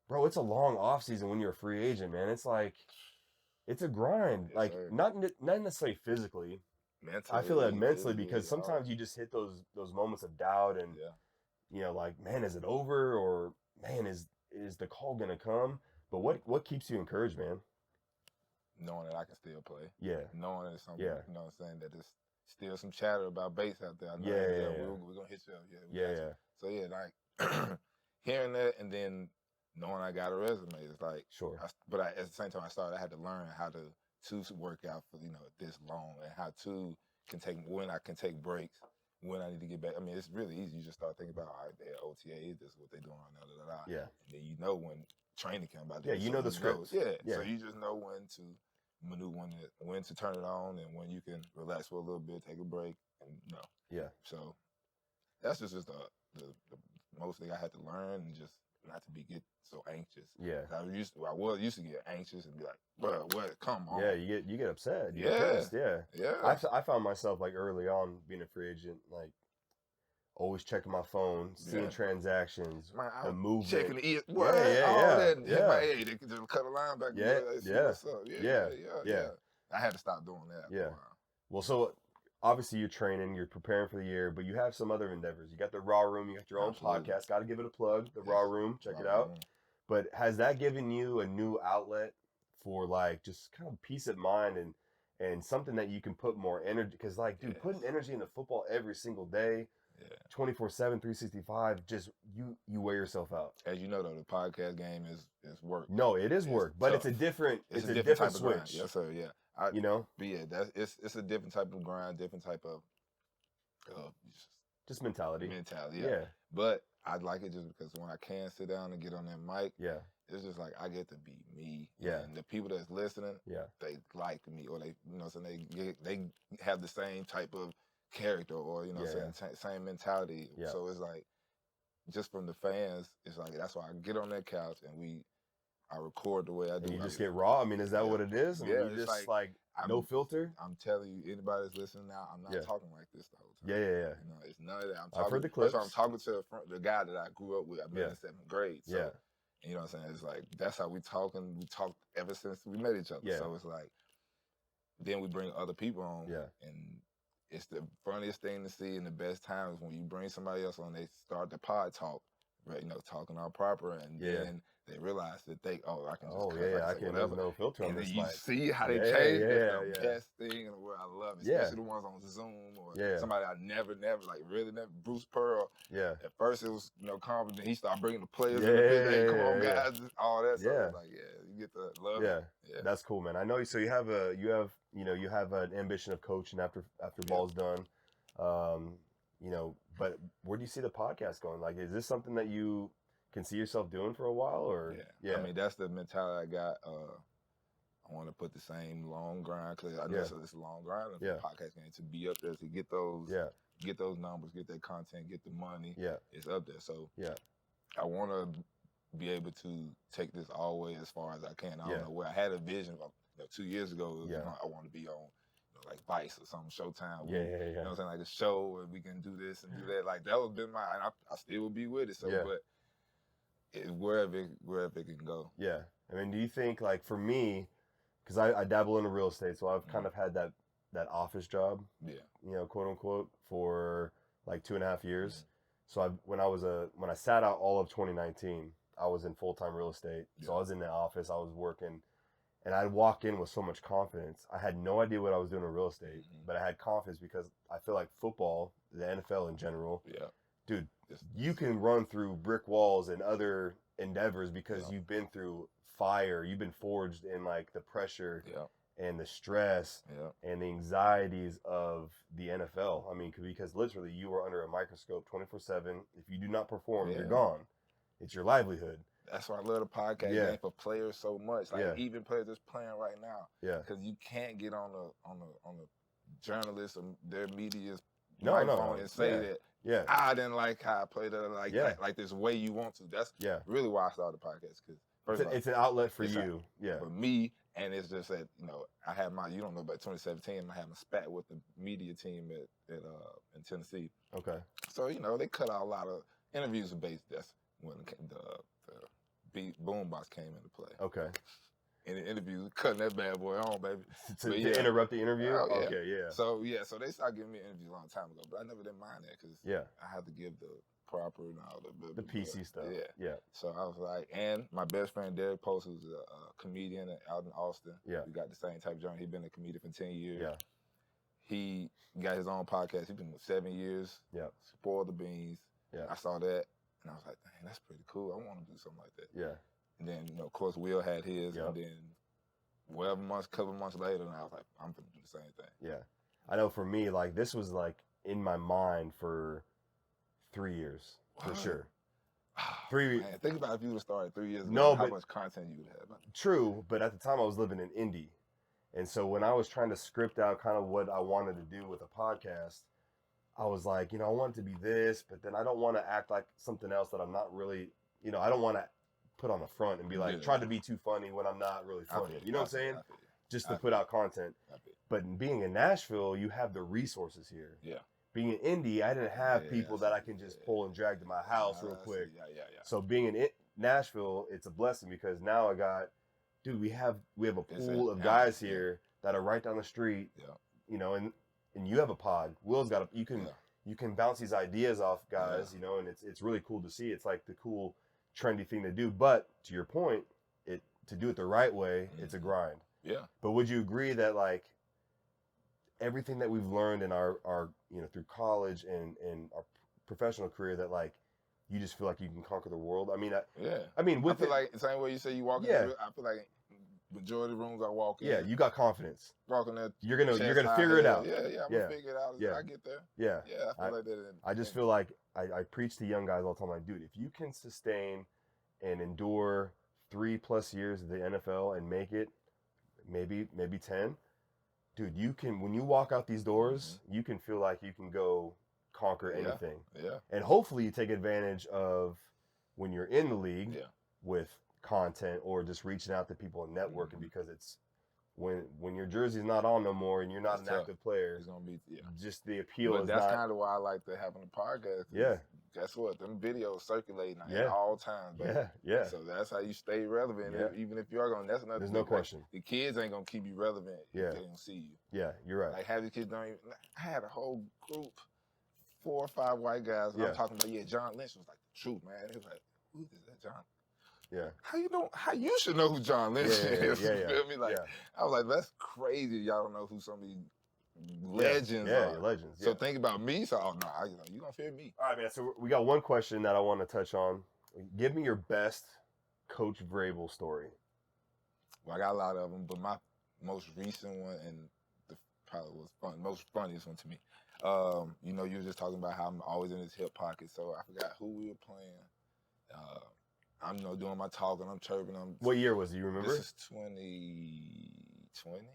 bro, it's a long off season when you're a free agent, man. It's like, it's a grind. Yes, like, not necessarily physically. Mentally, I feel that mentally because sometimes you just hit those moments of doubt and, like, man, is it over? Or, man, is the call going to come? But what keeps you encouraged, man? Knowing that I can still play. Yeah. Knowing that something, you know what I'm saying, that there's still some chatter about Bates out there. I know we're going to hit you up. Yeah. So, like, hearing that and then knowing I got a resume, it's like, sure. But at the same time I had to learn how to work out for, this long and how when I can take breaks, when I need to get back. I mean, it's really easy. You just start thinking about, all right, they're OTAs, this is what they're doing right now, Yeah. And then when training comes about. Yeah, you know the scripts. Yeah. So you just know when to maneuver, when to turn it on, and when you can relax for a little bit, take a break, and Yeah. So that's just the most thing I had to learn, and just not to get so anxious. Yeah. I was used to get anxious and be like, bro, what? Come on. Yeah, you get upset. You get pissed. Yeah. I found myself like early on being a free agent, like always checking my phone, seeing transactions, the movement. Checking the Hey, they can just cut a line back. What's up. Yeah. I had to stop doing that. Yeah. Well, so obviously you're training, you're preparing for the year, but you have some other endeavors. You got the Raw Room, you got your own podcast. Got to give it a plug, the Raw Room. Check it out. But has that given you a new outlet for like just kind of peace of mind and something that you can put more energy? Because like, dude, putting energy into football every single day, 24/7, 365, just you wear yourself out. As you know, though, the podcast game is work. No, it is work, but it's a different type of switch. Grind. Yes, sir. Yeah, But it's a different type of grind, different type of just mentality. Yeah. But I like it just because when I can sit down and get on that mic, it's just like I get to be me. Yeah. And the people that's listening, they like me, or they, so they have the same type of character, or same mentality. Yeah. So it's like, just from the fans, it's like that's why I get on that couch and I record the way I do. And you just get raw. I mean, is that what it is? I mean, you just like no filter. I'm telling you, anybody that's listening now, I'm not talking like this the whole time. Yeah. It's none of that. I've heard the clips. I'm talking to the guy that I grew up with. I met in 7th grade. So, you know what I'm saying? It's like, that's how we talk, and we talked ever since we met each other. Yeah. So it's like, then we bring other people on. Yeah. And it's the funniest thing to see, and the best time is when you bring somebody else on, they start the pod talk, right? Talking all proper, and then they realize that I can just I can have no filter on and this. And then you see how they change. That's the best thing in the world. I love it, especially the ones on Zoom or somebody I never, like really never. Bruce Pearl. Yeah. At first it was confident. He started bringing the players in the pit. Hey, come on, guys, all that. So it's like, you get the love. Yeah, that's cool, man. I know. So you have an ambition of coaching after ball's done. But where do you see the podcast going? Like, is this something that you can see yourself doing for a while, or I mean, that's the mentality I got. I want to put the same long grind, because I know it's a long grind in the podcast game, to be up there, to get those numbers, get that content, get the money. It's up there. So I want to be able to take this all the way as far as I can. I don't know where I had a vision of, 2 years ago. I want to be on like Vice or something, Showtime. You know what I'm saying? Like a show and we can do this and do that. Like that would be I still would be with it. So, but wherever it can go. Yeah. I mean, do you think, like, for me, because I dabble in real estate, so I've kind of had that office job, quote unquote, for like 2.5 years. So when I sat out all of 2019, I was in full-time real estate. So I was in the office, I was working, and I'd walk in with so much confidence. I had no idea what I was doing in real estate, but I had confidence because I feel like football, the NFL in general, dude, you can run through brick walls and other endeavors because you've been through fire, you've been forged in like the pressure and the stress and the anxieties of the NFL. I mean, because literally you are under a microscope 24/7. If you do not perform, you're gone. It's your livelihood. That's why I love the podcast game for players so much. Like even players that's playing right now. Yeah. Because you can't get on a journalist or their media's microphone and say that I didn't like how I played it like this way you want to. That's really why I started the podcast. Because it's an outlet for you. For me, and it's just that, I had you don't know about 2017, I had my spat with the media team in Tennessee. Okay. So, they cut out a lot of interviews with Bates. That's when the boombox came into play. Okay. In the interview, cutting that bad boy on, baby. To interrupt the interview? Okay, So they started giving me interviews a long time ago, but I never did mind that because I had to give the proper and all the PC stuff. Yeah. So I was like, and my best friend Derek Post, who's a comedian out in Austin. Yeah. We got the same type of journey. He's been a comedian for 10 years. Yeah. He got his own podcast. He's been with 7 years. Yeah. Spoiled the beans. Yeah. I saw that and I was like, dang, that's pretty cool. I want to do something like that. Yeah. And then, of course, Will had his, and then couple months later, and I was like, I'm gonna do the same thing. Yeah. I know for me, like, this was like in my mind for 3 years, for sure. 3 years. Man, think about if you would have started 3 years ago, how much content you would have. True, but at the time I was living in Indy. And so when I was trying to script out kind of what I wanted to do with a podcast, I was like, I want it to be this, but then I don't want to act like something else that I'm not really, I don't want to put on the front and be like, try to be too funny when I'm not really funny. You know what I'm saying? Just to put out content. But being in Nashville, you have the resources here. Yeah. Being in Indy, I didn't have people that I can just pull and drag to my house real quick. So being in Nashville, it's a blessing because now we have a pool of guys here that are right down the street. Yeah. And you have a pod. Will's got you can bounce these ideas off guys, and it's really cool to see. It's like the cool trendy thing to do, but to your point, to do it the right way, it's a grind. Yeah. But would you agree that like everything that we've learned in our through college and our professional career, that like you just feel like you can conquer the world? I mean, I feel like the same way you say you walk in. I feel like majority of the rooms I walk in. Yeah, you got confidence. Walking there, you're gonna figure it out. Yeah, I'm gonna figure it out as I get there. Yeah, I feel like that. I just feel like I preach to young guys all the time. Like, dude, if you can sustain and endure 3+ years of the NFL and make it, maybe 10, dude, you can. When you walk out these doors, you can feel like you can go conquer anything. Yeah. And hopefully you take advantage of when you're in the league with content or just reaching out to people and networking, because it's when your jersey's not on no more and you're not an active player, it's gonna be just the appeal. But that's kind of why I like to having a podcast. Yeah. Guess what? Them videos circulating at all times. Baby. Yeah. So that's how you stay relevant. Even if you are going, that's another. There's no question. The kids ain't gonna keep you relevant if they don't see you. Yeah, you're right. Like half the kids don't even. I had a whole group, 4 or 5 white guys. And I'm talking about John Lynch was like the truth, man. It was like, who is that, John? Yeah. How you should know who John Lynch is? You feel me? Like I was like, that's crazy. Y'all don't know who some of these legends are. Legends. So think about me. So you gonna fear me. All right, man. So we got one question that I want to touch on. Give me your best Coach Vrabel story. Well, I got a lot of them, but my most recent one and probably was most funniest one to me. You were just talking about how I'm always in his hip pocket. So I forgot who we were playing. I'm doing my talking, I'm chirping. What year was it? You remember? This is 2020.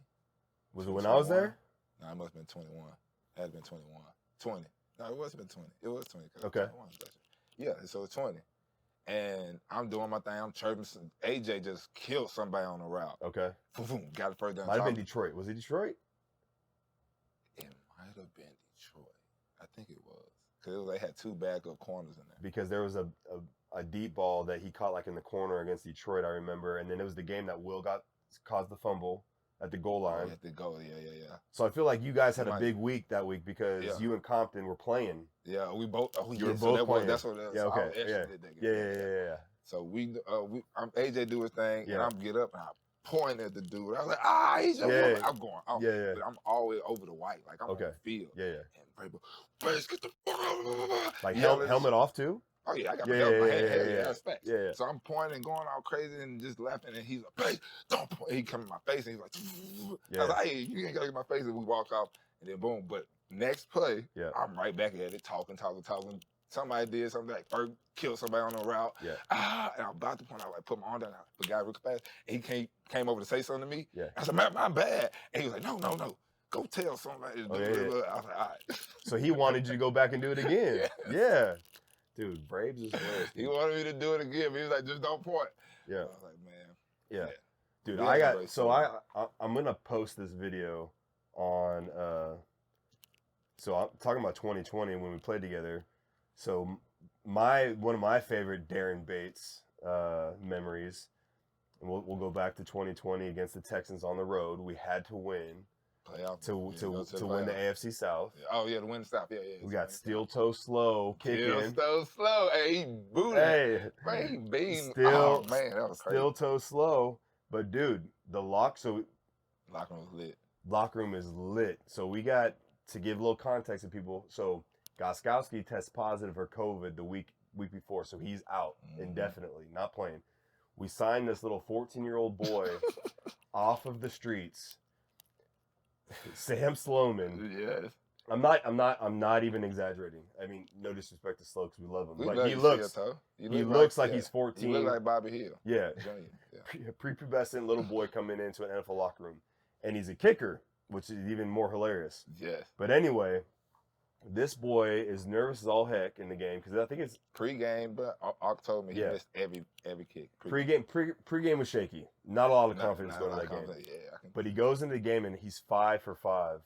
Was it when I was there? No, it must have been 21. It had been 21. 20. No, it wasn't been 20. It was 20. Okay. Yeah, so it's 20. And I'm doing my thing. I'm chirping. AJ just killed somebody on the route. Okay. Boom, boom, got the first down. Might have been Detroit. Was it Detroit? It might have been Detroit. I think it was. Because they had 2 backup corners in there. Because there was a deep ball that he caught like in the corner against Detroit, I remember. And then it was the game that Will caused the fumble at the goal line. At the goal, yeah. So I feel like you guys had a big week that week because you and Compton were playing. Yeah, we both. You were both playing. That's what it was. Yeah, okay. Did that game. Yeah. So AJ do his thing, and I'm get up and I point at the dude. I was like, he's yeah. I'm going. But I'm always over the white, like I'm on the field. Yeah. And Brace, get the like helmet off too. Oh yeah, I got my helmet. Yeah. That's facts. Yeah. So I'm pointing, going all crazy, and just laughing. And he's like, "Brace, don't point." He come in my face, and he's like, I was like, "Hey, you ain't gotta get my face." And we walk off, and then boom. But next play, I'm right back at it, talking. Somebody did something like killed somebody on the route. Yeah. And I'm about to point out, like, put my arm down. The guy real fast. And he came over to say something to me. Yeah. I said, "Man, I'm bad." And he was like, "No. Go tell somebody." I was like, "All right." So he wanted you to go back and do it again. Yeah. Dude, Braves is hilarious. He wanted me to do it again, but he was like, "Just don't point." Yeah. I was like, "Man." Yeah. Dude, I'm gonna post this video on so I'm talking about 2020 when we played together. So one of my favorite Daren Bates memories, and we'll go back to 2020 against the Texans on the road. We had to win to win the AFC South. Yeah. Oh yeah, to win the South. Yeah. We got steel toe slow kicking. Steel toe slow. Hey, he booted. Hey, man, he beamed. Oh man, that was crazy. Steel toe slow, but dude, locker room was lit. Locker room is lit. So we got to give a little context to people. So Gostkowski tests positive for COVID the week before, so he's out indefinitely, not playing. We signed this little 14-year-old boy off of the streets, Sam Sloman. Yes. I'm not even exaggerating. I mean, no disrespect to Slow because we love him, but he looks like he's 14. He looks like Bobby Hill. Yeah. Prepubescent little boy coming into an NFL locker room, and he's a kicker, which is even more hilarious. Yes. But anyway, this boy is nervous as all heck in the game because I think it's pre-game. But Ark told me he missed every kick. Pre-game was shaky. Not a lot of confidence going into that game. Yeah, but he goes into the game and he's 5 for 5,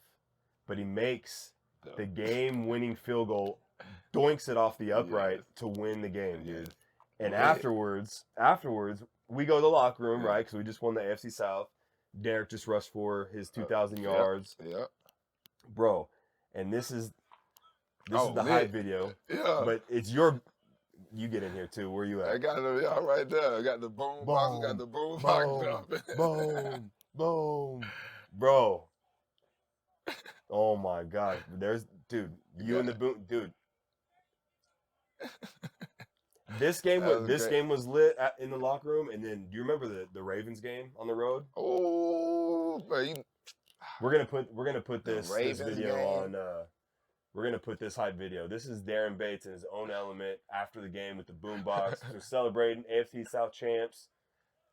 but he makes the game-winning field goal, doinks it off the upright to win the game, dude. And afterwards, we go to the locker room, right? Because we just won the AFC South. Derek just rushed for his 2,000 yards. Yeah. Bro, and this is the hype video. Yeah. But it's you get in here too. Where you at? I got it right there. I got the boom box. I got the boom box. Boom. Bro. Oh my God. You and the boom. Dude. This game was lit in the locker room, and then do you remember the Ravens game on the road? Oh, man. We're gonna put this video on. We're gonna put this hype video. This is Daren Bates in his own element after the game with the boombox. We're celebrating AFC South champs.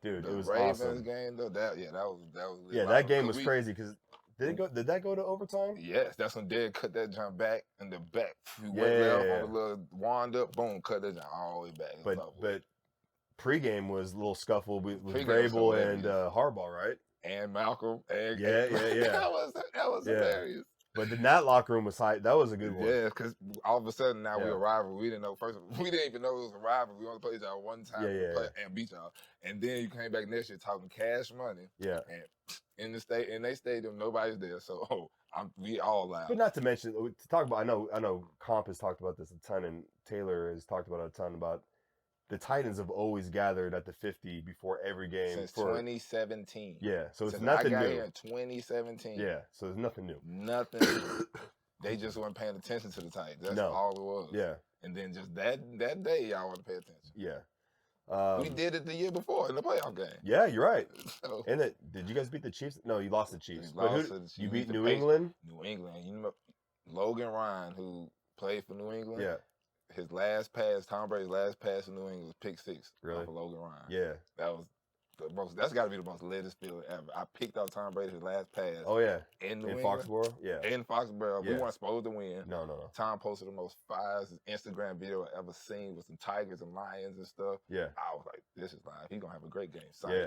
Dude, it was Ravens awesome. game though. That was lit. Yeah, that game was crazy because did that go to overtime? Yes, that's when Derek cut that jump back in the back. Went left on a little wand up, boom, cut that jump all the way back. But pregame was a little scuffle with Vrabel and Harbaugh, right? And Malcolm. And yeah. that was hilarious. But then that locker room was hype. That was a good one. Yeah, because all of a sudden now we're a rival. We didn't know we didn't even know it was a rival. We only played y'all one time and beat y'all. And then you came back next year talking cash money. Yeah. And in their stadium, nobody's there. So we all loud. But not to mention to talk about. I know Comp has talked about this a ton, and Taylor has talked about it a ton about. The Titans have always gathered at the 50 before every game. Since 2017. Yeah, so it's nothing new. I got here in 2017. Yeah, so it's nothing new. Nothing new. They just weren't paying attention to the Titans. That's all it was. Yeah. And then just that day, y'all want to pay attention. Yeah. We did it the year before in the playoff game. Yeah, you're right. So, and did you guys beat the Chiefs? No, you lost the Chiefs. You beat New England? New England. You know, Logan Ryan, who played for New England. Yeah. His last pass, Tom Brady's last pass in New England was pick 6. Really? For Logan Ryan. Yeah. That was That's got to be the most latest feeling ever. I picked up Tom Brady his last pass. Oh yeah, in New in England, Foxborough, yeah, in Foxborough. Yeah. We weren't supposed to win. No. Tom posted the most fire Instagram video I ever seen with some tigers and lions and stuff. Yeah, I was like, this is live. He's gonna have a great game. Yeah,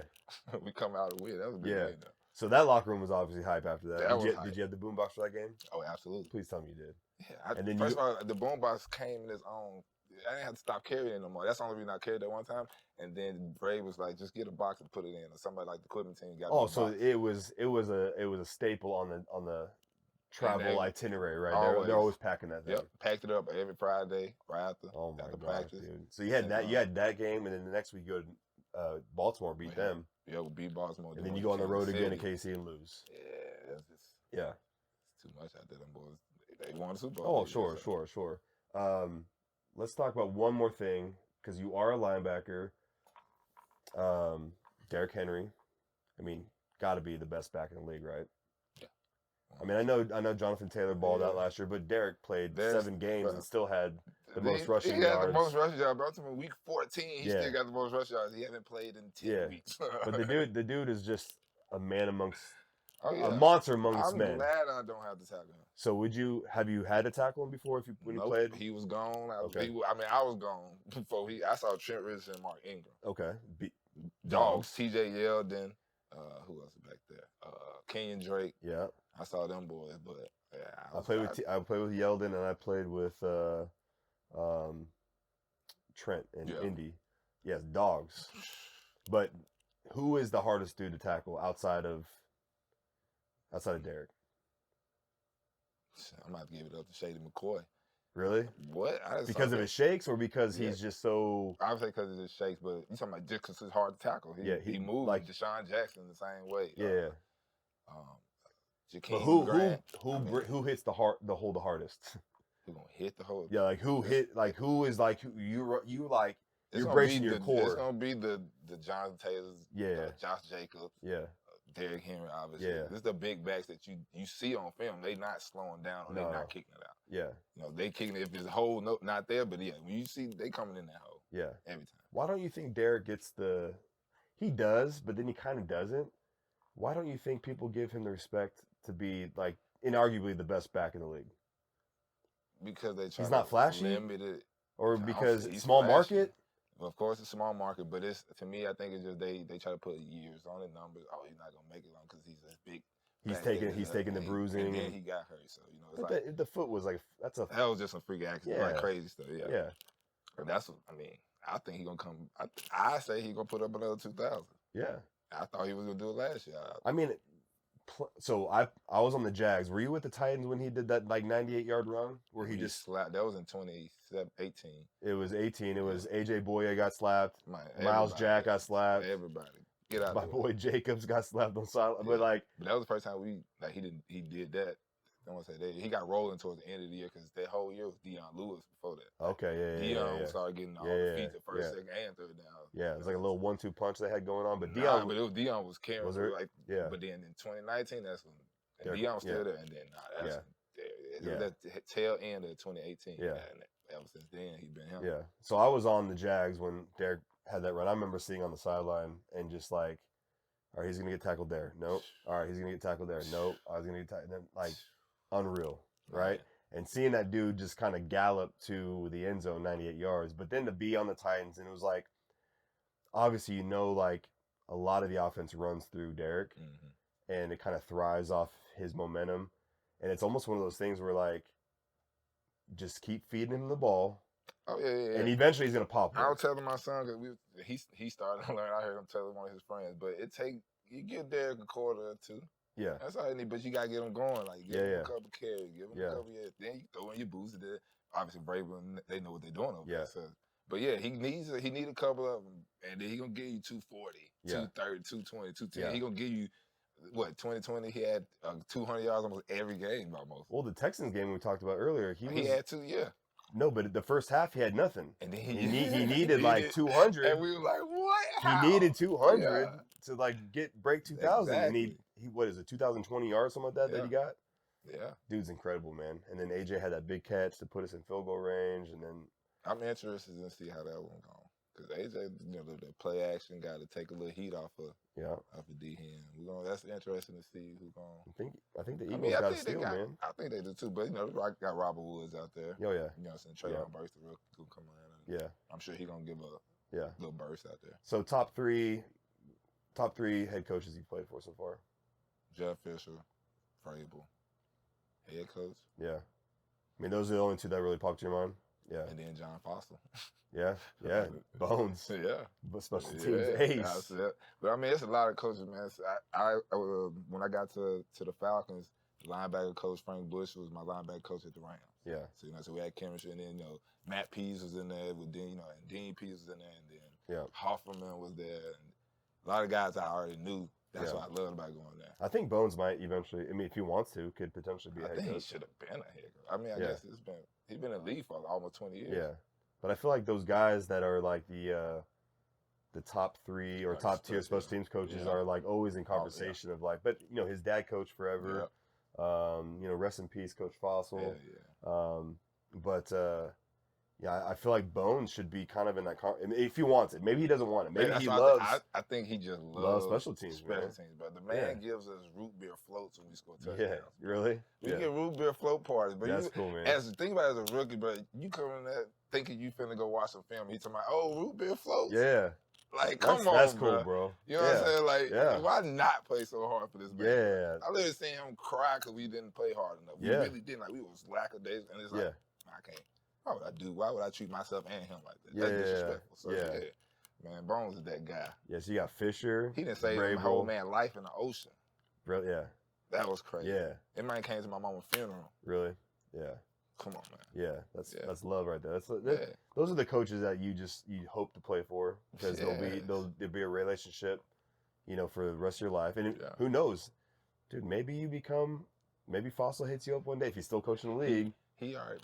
we come out and win. That was a big win though. So that locker room was obviously hype after that. Did you have the boombox for that game? Oh, absolutely. Please tell me you did. Yeah. And then first of all, the boombox came in its own. I didn't have to stop carrying it no more. That's the only reason I carried that one time. And then Bray was like, just get a box and put it in. Or somebody like the equipment team got. Oh, so it was a staple on the travel itinerary, right? They're always packing that thing. Yep, packed it up every Friday right after. Oh my after God, practice. dude. So you had that game, and then the next week you go to Baltimore, beat them. Yeah, we beat Baltimore. And then you go on the road again to KC and lose. Yeah, it's too much out there. Them boys, they won the Super Bowl. Oh, sure. Let's talk about one more thing, because you are a linebacker. Derrick Henry, I mean, got to be the best back in the league, right? Yeah. I mean, I know Jonathan Taylor balled out last year, but Derrick played 7 games and still had the most rushing yards. He had the most rushing yards. Ultimately, week 14, he still got the most rushing yards. He hasn't played in 10 weeks. But the dude is just a man amongst a monster amongst men. I'm glad I don't have to tackle him. So have you had to tackle him before when he played? He was gone. I was gone before I saw Trent Richardson and Mark Ingram. Okay. Dogs. TJ Yeldon. Who else is back there? Kenyon Drake. Yeah. I saw them boys, but I played with Yeldon, and I played with Trent and Indy. Yes, dogs. But who is the hardest dude to tackle outside of Derrick? I'm about to give it up to Shady McCoy. Really? What? Because of his shakes, or because he's just so? I would say because of his shakes, but you talking about just because it's hard to tackle. He moved like Deshaun Jackson the same way. Yeah. But who hits the hole the hardest? Who gonna hit the hole? Yeah, like who you're bracing your core. It's gonna be the Jonathan Taylors, Josh Jacobs, Derrick Henry, obviously. Yeah. This is the big backs that you see on film. They not slowing down, or they not kicking it out. Yeah. They kicking it if it's a hole not there, but when you see they coming in that hole. Yeah. Every time. Why don't you think Derrick gets he does, but then he kind of doesn't. Why don't you think people give him the respect to be like inarguably the best back in the league? Because they try he's not flashy, limit it, or because it's small market. Well, of course, it's a small market, but to me, I think it's just they try to put years on the numbers. Oh, he's not gonna make it long because he's a big. He's taking the bruising, and then he got hurt. So it's like the foot was like that was just some freak accident, like crazy stuff. Yeah. But that's what I mean. I think he's gonna come. I say he's gonna put up another 2,000. Yeah. I thought he was gonna do it last year. I mean, so I was on the Jags. Were you with the Titans when he did that like 98-yard run where he just slapped? That was in 2018. It was 18. It was AJ Boye got slapped. Miles Jack got slapped. Everybody get out. My boy Jacobs got slapped on side. Yeah. But that was the first time he did that. I don't want to say that. He got rolling towards the end of the year because that whole year was Deion Lewis before that. Okay, Deion started getting all the feet at first, second, and third down. Yeah, it was like a little 1-2 punch they had going on. But Deion was carrying. But then in 2019, that's when Deion was still there, and then that tail end of 2018. Yeah. And ever since then, he's been him. Yeah. So I was on the Jags when Derrick had that run. I remember seeing on the sideline and just like, all right, he's gonna get tackled there. Nope. All right, he's gonna get tackled there. Nope. I was gonna get tackled. Like, unreal, right? And seeing that dude just kind of gallop to the end zone, 98 yards, but then to be on the Titans, and it was like, obviously, like a lot of the offense runs through Derrick, and it kind of thrives off his momentum, and it's almost one of those things where like, just keep feeding him the ball. Oh yeah. And eventually he's gonna pop. I was telling my son because he started to learn. I heard him telling one of his friends, but you give Derrick a quarter or two. Yeah, that's all you need. But you gotta get him going. Like give him a couple carries, give him a couple. Then you throw in your boost. Obviously, Braven, they know what they're doing over there. So. But yeah, he need a couple of them, and then he gonna give you 240, 230, 220, 210. Yeah. He gonna give you. What 2020? He had 200 yards almost every game, almost. Well, the Texans game we talked about earlier, he had 2, No, but the first half he had nothing, and then he needed like 200, and we were like, "What?" How? He needed 200 to like break 2,000, exactly. and he what is it, 2,020 yards, something like that he got. Yeah, dude's incredible, man. And then AJ had that big catch to put us in field goal range, and then I'm interested to see how that one goes. Because AJ, the play action got to take a little heat off of D hen. That's interesting to see who's going. I think the Eagles got a steal, man. I think they do too. But I got Robert Woods out there. Oh yeah. You know, saying Traylon Burks, the rookie, who come in. Yeah. I'm sure he's gonna give a little burst out there. So top three head coaches you played for so far. Jeff Fisher, Vrabel, head coach. Yeah. I mean, those are the only two that really popped to your mind. Yeah. And then John Foster. Yeah. Bones. Yeah. But special teams ace. But I mean, it's a lot of coaches, man. When I got to the Falcons, linebacker coach Frank Bush was my linebacker coach at the Rams. Yeah. So we had chemistry, and then Matt Pease was in there with Dean, and Dean Pease was in there, and then Hofferman was there, and a lot of guys I already knew. That's what I loved about going there. I think Bones might eventually. I mean, if he wants to, could potentially be a head coach. I think he should have been a head coach. I mean, I guess he's been in the league for almost 20 years. Yeah, but I feel like those guys that are like the top three or top tier special teams coaches are like always in conversation of like. But his dad coached forever. Yeah. Rest in peace, Coach Fossil. Yeah. I feel like Bones should be kind of in that. If he wants it, maybe he doesn't want it. Maybe he loves. I think he just loves special teams. But the man gives us root beer floats when we score touchdowns. Yeah, really. We get root beer float parties. But that's cool, man. Think about it as a rookie, but you come in there thinking you finna go watch some film. He's talking about root beer floats. Yeah. Like, come on, that's cool, bro. You know what I'm saying? Like, why not play so hard for this man? Yeah. I literally seen him cry because we didn't play hard enough. We really didn't. Like, we was lackadaisical, and it's like, I can't. Why would I treat myself and him like that? That's disrespectful. So, man, Bones is that guy. Yes, you got Fisher. He didn't save my whole man life in the ocean. Really? Yeah. That was crazy. Yeah. It man came to my mama's funeral. Really? Yeah. Come on, man. Yeah, that's love right there. Those are the coaches that you hope to play for because there'll be a relationship, for the rest of your life. And who knows, dude? Maybe Fossil hits you up one day if he's still coaching the league. He already.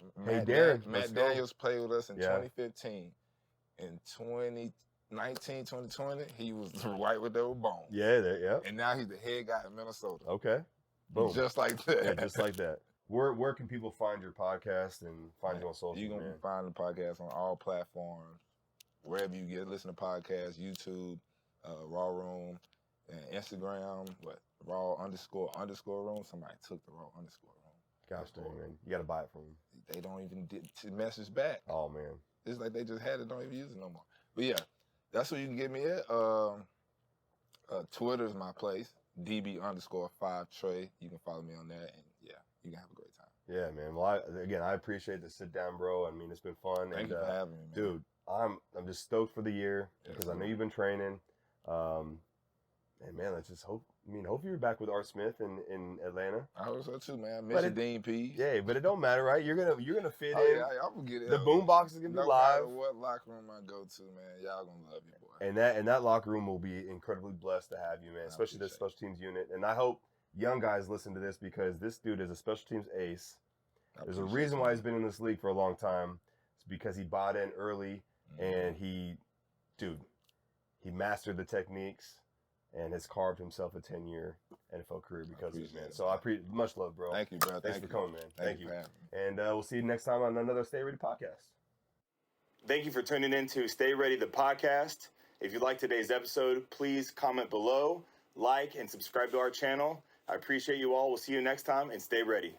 Matt Daniels played with us in 2015. In 2019, 2020, he was right with their Bones. Yeah. And now he's the head guy in Minnesota. Okay. Boom. Just like that. Yeah, just like that. Where can people find your podcast and find you on social media? You're going to find the podcast on all platforms, wherever you listen to podcasts, YouTube, Raw Room, and Instagram, Raw _ room. Somebody took the Raw _ room. Gosh dang, man. You got to buy it from them. They don't even message back. Oh, man. It's like they just had it, don't even use it no more. But yeah, that's where you can get me at. Twitter's my place, DB_5Trey. You can follow me on there, and you can have a great time. Yeah, man. Well, I appreciate the sit down, bro. I mean, it's been fun. Thank you for having me, man. Dude, I'm just stoked for the year because I know you've been training. And man, let's just hope. I mean, hopefully you're back with Art Smith in Atlanta. I hope so too, man. I miss Dean Pease. Yeah, but it don't matter, right? You're gonna fit in. Yeah, I'm gonna get it. The boombox is gonna be live. No matter what locker room I go to, man, y'all gonna love you, boy. And that locker room will be incredibly blessed to have you, man. Especially this special teams unit. And I hope young guys listen to this because this dude is a special teams ace. There's a reason why he's been in this league for a long time. It's because he bought in early and he mastered the techniques and has carved himself a 10-year NFL career because of it, man. So I appreciate much love, bro. Thank you, bro. Thanks for coming, man. Thank you. For having me. And we'll see you next time on another Stay Ready podcast. Thank you for tuning in to Stay Ready, the podcast. If you like today's episode, please comment below, like, and subscribe to our channel. I appreciate you all. We'll see you next time, and stay ready.